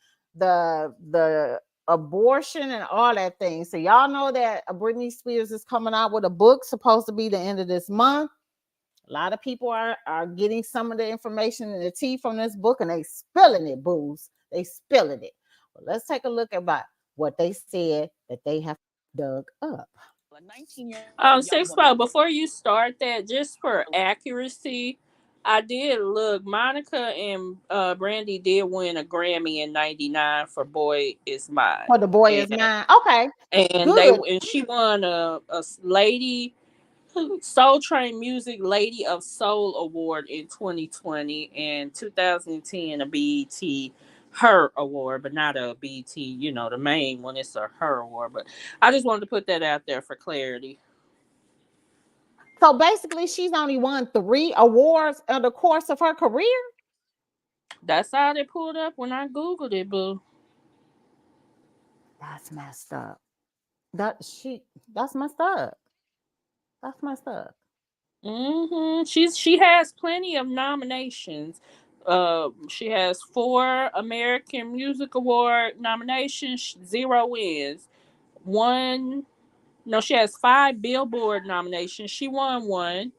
abortion and all that thing. So y'all know that Britney Spears is coming out with a book, supposed to be the end of this month. A lot of people are getting some of the information and the tea from this book, and they spilling it, booze. They spilling it. Well, let's take a look about what they said that they have dug up. Sixx, before you start that, just for accuracy, I did look. Monica and Brandy did win a Grammy in '99 for "Boy Is Mine," Oh, the boy is mine. Okay, good. and she won a lady Soul Train Music Lady of Soul Award in 2020 and 2010 a BET Her Award, but not a BET, the main one. It's a Her Award, but I just wanted to put that out there for clarity. So basically, she's only won 3 awards in the course of her career. That's how they pulled up when I Googled it, boo. That's messed up. That's messed up. That's messed up. She has plenty of nominations. She has 4 American Music Award nominations, 0 wins. She has 5 Billboard nominations. She won 1.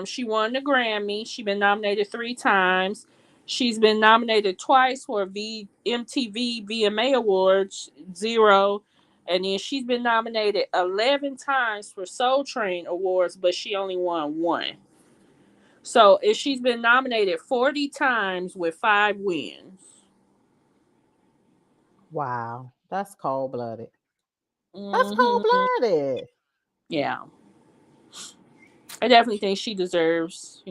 She won the Grammy. She's been nominated 3 times. She's been nominated twice for MTV VMA Awards, 0. And then she's been nominated 11 times for Soul Train Awards, but she only won 1. So if she's been nominated 40 times with 5 wins. Wow, that's cold blooded. That's cold Mm-hmm. blooded. Yeah. I definitely think she deserves,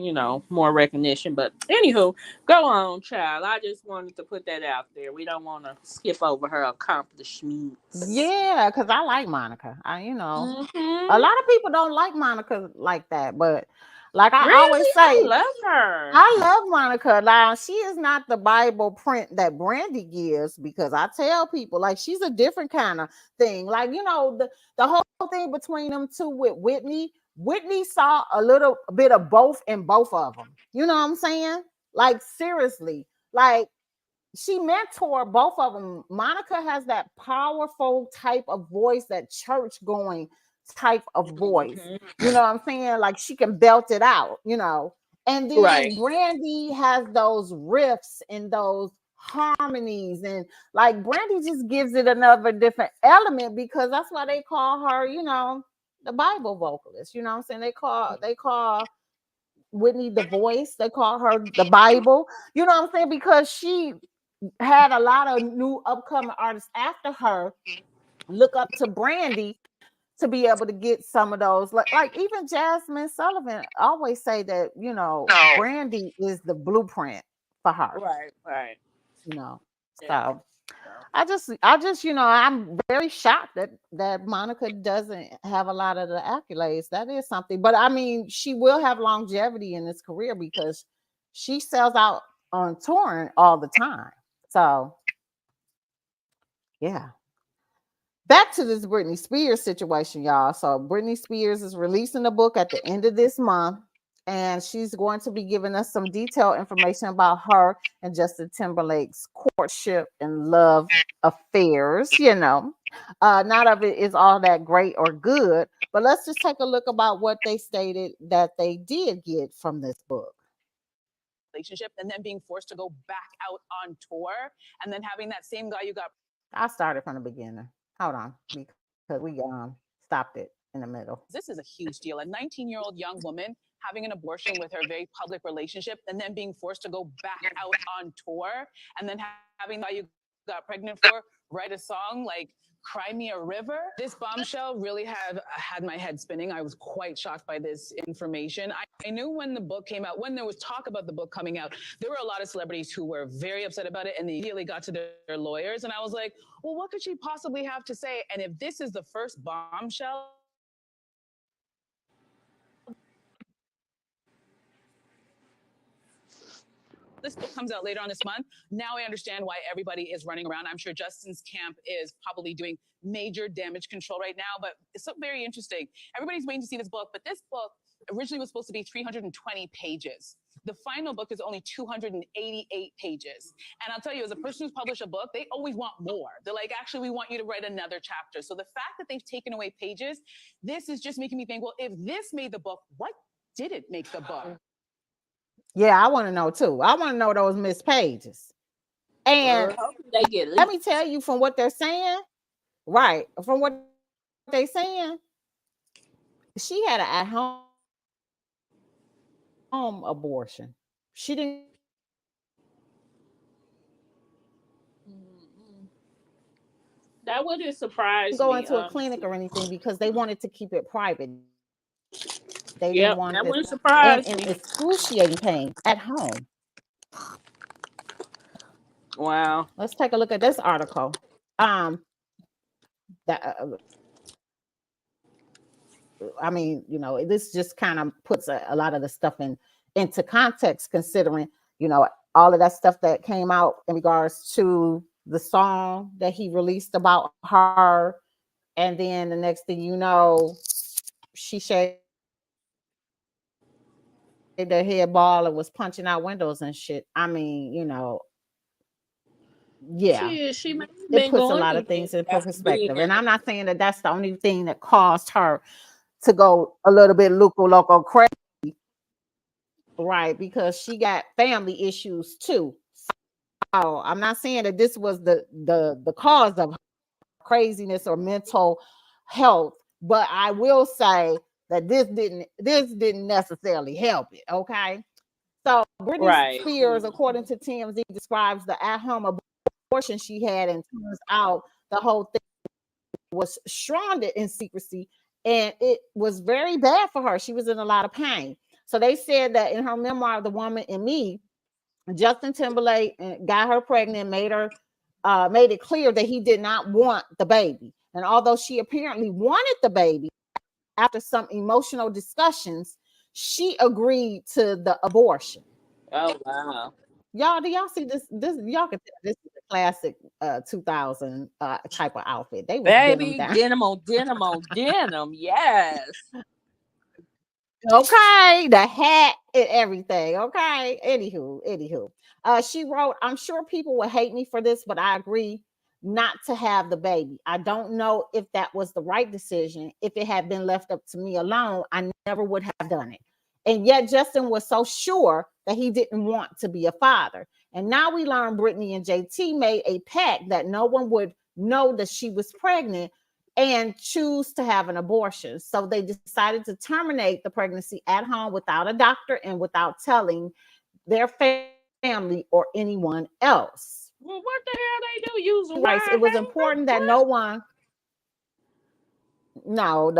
more recognition. But anywho, go on, child. I just wanted to put that out there. We don't want to skip over her accomplishments. Yeah, because I like Monica. Mm-hmm. A lot of people don't like Monica like that, but like I Really? always say, I love her. I love Monica. Now she is not the Bible print that Brandy gives, because I tell people like she's a different kind of thing. Like the whole thing between them two with Whitney. Whitney saw a little bit of both in both of them. You know what I'm saying? Like seriously, like she mentored both of them. Monica has that powerful type of voice, that church going type of voice. Mm-hmm. You know what I'm saying? Like she can belt it out, And then Right. Brandy has those riffs and those harmonies, and like Brandy just gives it another different element, because that's why they call her, the Bible vocalist. You know what I'm saying? They call Whitney the voice. They call her the Bible. You know what I'm saying? Because she had a lot of new upcoming artists after her look up to Brandy to be able to get some of those. Like even Jasmine Sullivan always say that, Brandy is the blueprint for her. Right. Yeah. So I just, I'm very shocked that Monica doesn't have a lot of the accolades. That is something. But I mean, she will have longevity in this career because she sells out on touring all the time. So, yeah. Back to this Britney Spears situation, y'all. So, Britney Spears is releasing a book at the end of this month, and she's going to be giving us some detailed information about her and Justin Timberlake's courtship and love affairs. Not of it is all that great or good, but let's just take a look about what they stated that they did get from this book. Relationship and then being forced to go back out on tour and then having that same guy you got. I started from the beginning. Hold on, because we stopped it in the middle. This is a huge deal. A 19-year-old young woman having an abortion with her very public relationship and then being forced to go back out on tour and then having the guy you got pregnant for write a song like Cry Me a River. This bombshell really had my head spinning. I was quite shocked by this information. I knew when the book came out, when there was talk about the book coming out, there were a lot of celebrities who were very upset about it, and they immediately got to their lawyers. And I was like, well, what could she possibly have to say? And if this is the first bombshell, this book comes out later on this month. Now I understand why everybody is running around. I'm sure Justin's camp is probably doing major damage control right now, but it's so very interesting. Everybody's waiting to see this book, but this book originally was supposed to be 320 pages. The final book is only 288 pages. And I'll tell you, as a person who's published a book, they always want more. They're like, actually, we want you to write another chapter. So the fact that they've taken away pages, this is just making me think, well, if this made the book, what didn't make the book? Yeah, I want to know too. I want to know those missed pages. And they get let me tell you, from what they're saying, right? From what they're saying, she had an at-home abortion. She didn't That wouldn't surprise go me, into a clinic or anything because they wanted to keep it private. They didn't want that this, wouldn't surprise and me. excruciating pain at home. Wow. Let's take a look at this article. That I mean, you know, this just kind of puts a lot of the stuff into context, considering, you know, all of that stuff that came out in regards to the song that he released about her, and then the next thing you know, she shaved their head ball and was punching out windows and shit. I mean, you know, yeah, She may have it been puts a going lot through of things that in after perspective. being And I'm not saying that that's the only thing that caused her to go a little bit loco crazy, right? Because she got family issues too. So I'm not saying that this was the cause of craziness or mental health, but I will say that this didn't necessarily help it. Okay. So Britney right. Spears, according to TMZ, describes the at-home abortion she had, and turns out the whole thing was shrouded in secrecy, and it was very bad for her. She was in a lot of pain. So they said that in her memoir, The Woman in Me, Justin Timberlake got her pregnant, made it clear that he did not want the baby. And although she apparently wanted the baby, after some emotional discussions, she agreed to the abortion. Oh wow. Y'all, do y'all see this? Y'all can tell this is a classic 2000 type of outfit. They was denim Baby, down. denim on denim on denim. Yes. Okay, the hat and everything. Okay. Anywho. She wrote, I'm sure people will hate me for this, but I agree not to have the baby. I don't know if that was the right decision. If it had been left up to me alone, I never would have done it. And yet Justin was so sure that he didn't want to be a father. And now we learn Brittany and JT made a pact that no one would know that she was pregnant and choose to have an abortion. So they decided to terminate the pregnancy at home without a doctor and without telling their family or anyone else. Well, what the hell they do? Use a Right. It was important that no one. No.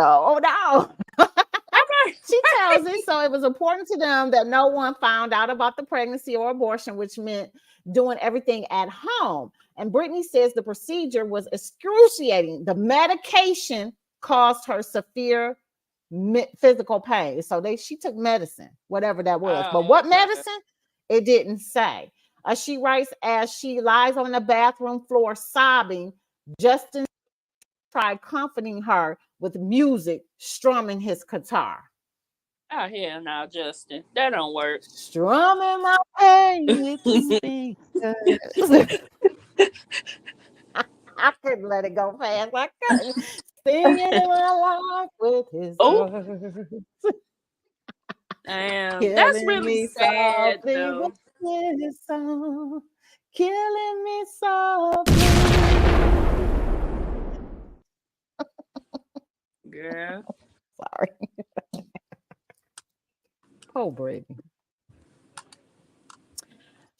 She tells it. So it was important to them that no one found out about the pregnancy or abortion, which meant doing everything at home. And Brittany says the procedure was excruciating. The medication caused her severe physical pain. So she took medicine, whatever that was. But what medicine? It didn't say. She writes, as she lies on the bathroom floor sobbing, Justin tried comforting her with music, strumming his guitar. Oh hell no, Justin. That don't work. Strumming my pain with his fingers. I couldn't let it go fast. I couldn't. Singing my life with his words. That's really sad though. With his song. Killing me softly. Yeah. Sorry. Oh, Brittany.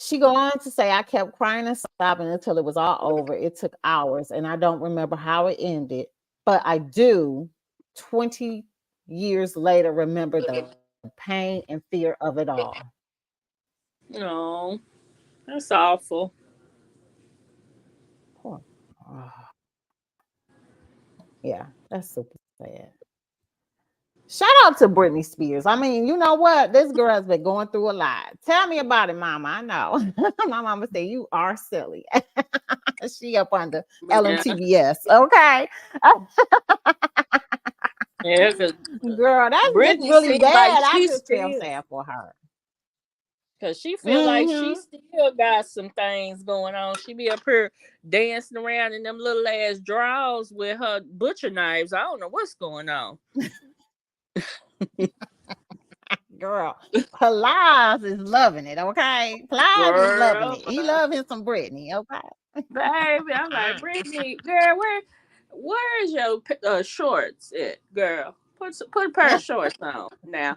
She go on to say, I kept crying and sobbing until it was all over. It took hours, and I don't remember how it ended, but I do, 20 years later, remember the pain and fear of it all. No, that's awful. Oh. Yeah, that's super sad. Shout out to Britney Spears. I mean, you know what? This girl has been going through a lot. Tell me about it, Mama. I know. My mama said you are silly. She up under LMTBS. Okay. Yeah, girl, that's Britney really bad. like I just feel sad for her. Cause she feel like she still got some things going on. She be up here dancing around in them little ass drawers with her butcher knives. I don't know what's going on. Girl, Plies is loving it, okay? Plies is loving it. He love him some Brittany, okay? Baby, I'm like, Brittany, girl, where is your shorts at, girl? Put a pair of shorts on now.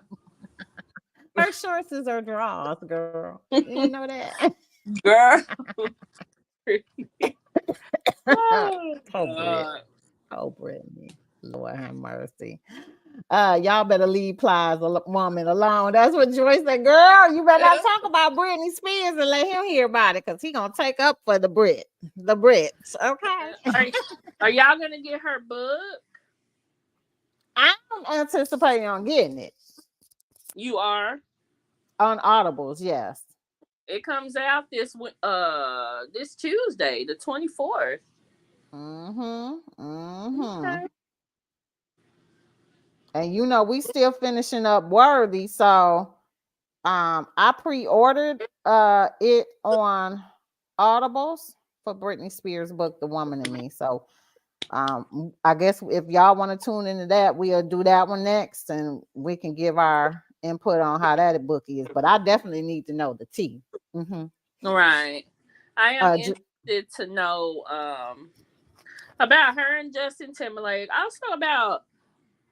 Her shorts is her drawers, girl. You know that? Girl. Oh, Brittany. Lord have mercy. Y'all better leave Plies woman alone. That's what Joyce said. Girl, you better not talk about Britney Spears and let him hear about it, because he gonna take up for the Brits. Okay. Are y'all gonna get her book? I'm anticipating on getting it. You are? On Audibles, yes. It comes out this Tuesday, the 24th. Okay. And you know, we still finishing up Worthy, so I pre-ordered it on Audibles for Britney Spears' book, The Woman in Me. So I guess if y'all want to tune into that, we'll do that one next, and we can give our input on how that book is. But I definitely need to know the tea. Right. I am interested to know about her and Justin Timberlake. Also about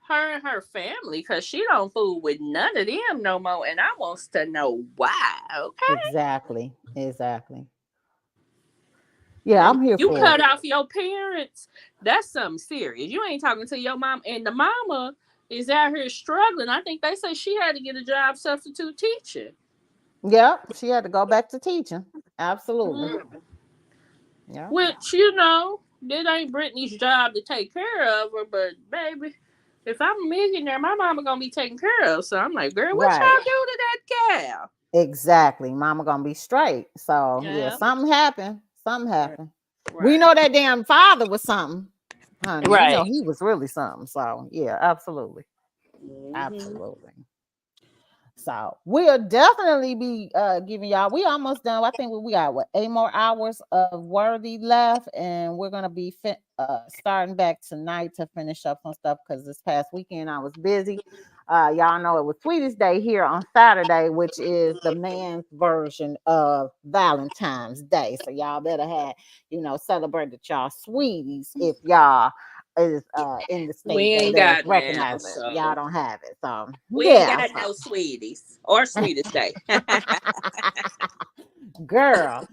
her and her family, because she don't fool with none of them no more, and I wants to know why. Okay. Exactly. Yeah, I'm here for it. You cut off your parents, that's something serious. You ain't talking to your mom, and the mama is out here struggling. I think they say she had to get a job substitute teaching. Yeah, she had to go back to teaching. Absolutely. Yeah. Which, you know, it ain't Brittany's job to take care of her, but baby, if I'm a millionaire, my mama gonna be taken care of. So I'm like, girl, what y'all do to that gal? Exactly. Mama gonna be straight. So yeah, something happened. Right. We know that damn father was something, honey. Right. You know he was really something. So yeah, absolutely. Absolutely. So we'll definitely be giving y'all. We almost done. I think we got 8 more hours of Worthy left, and we're gonna be starting back tonight to finish up some stuff, because this past weekend I was busy. Y'all know it was Sweetest Day here on Saturday, which is the man's version of Valentine's Day. So y'all better have, celebrated y'all sweeties if y'all is in the state. We ain't got recognize now, it. so. Y'all don't have it. So we ain't got no sweeties or Sweetest Day. Girl,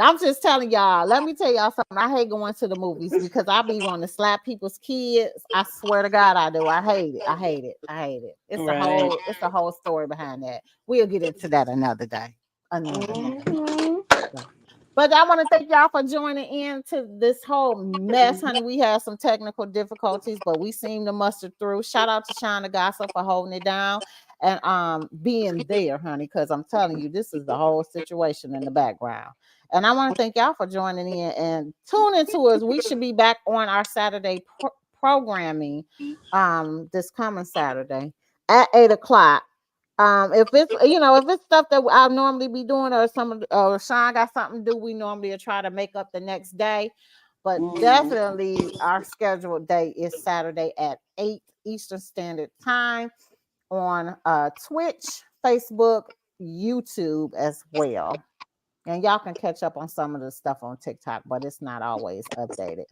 I'm just telling y'all. Let me tell y'all something. I hate going to the movies because I be wanting to slap people's kids. I swear to God, I do. I hate it. It's a whole story behind that. We'll get into that another day. But I want to thank y'all for joining in to this whole mess, honey. We had some technical difficulties, but we seem to muster through. Shout out to Shawn The Gossip for holding it down and being there, honey, because I'm telling you, this is the whole situation in the background. And I want to thank y'all for joining in and tuning to us. We should be back on our Saturday programming this coming Saturday at 8:00. If it's stuff that I normally be doing, or Shawn got something to do, we normally try to make up the next day. But definitely our scheduled day is Saturday at 8 Eastern Standard Time on Twitch, Facebook, YouTube as well. And y'all can catch up on some of the stuff on TikTok, but it's not always updated.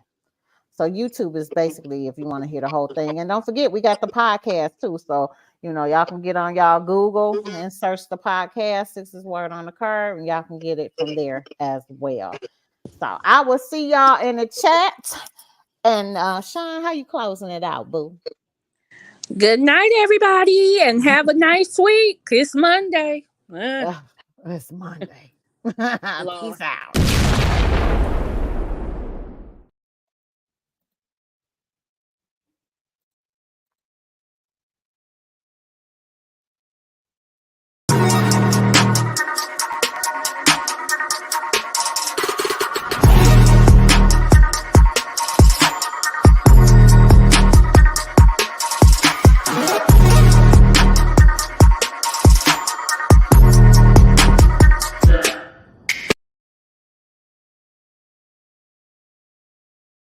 So YouTube is basically if you want to hear the whole thing. And don't forget, we got the podcast too. So, y'all can get on y'all Google and search the podcast, Sixx's Word on the Curve, and y'all can get it from there as well. So I will see y'all in the chat. And Shawn, how you closing it out, boo? Good night, everybody, and have a nice week. It's Monday. It's Monday. Peace out.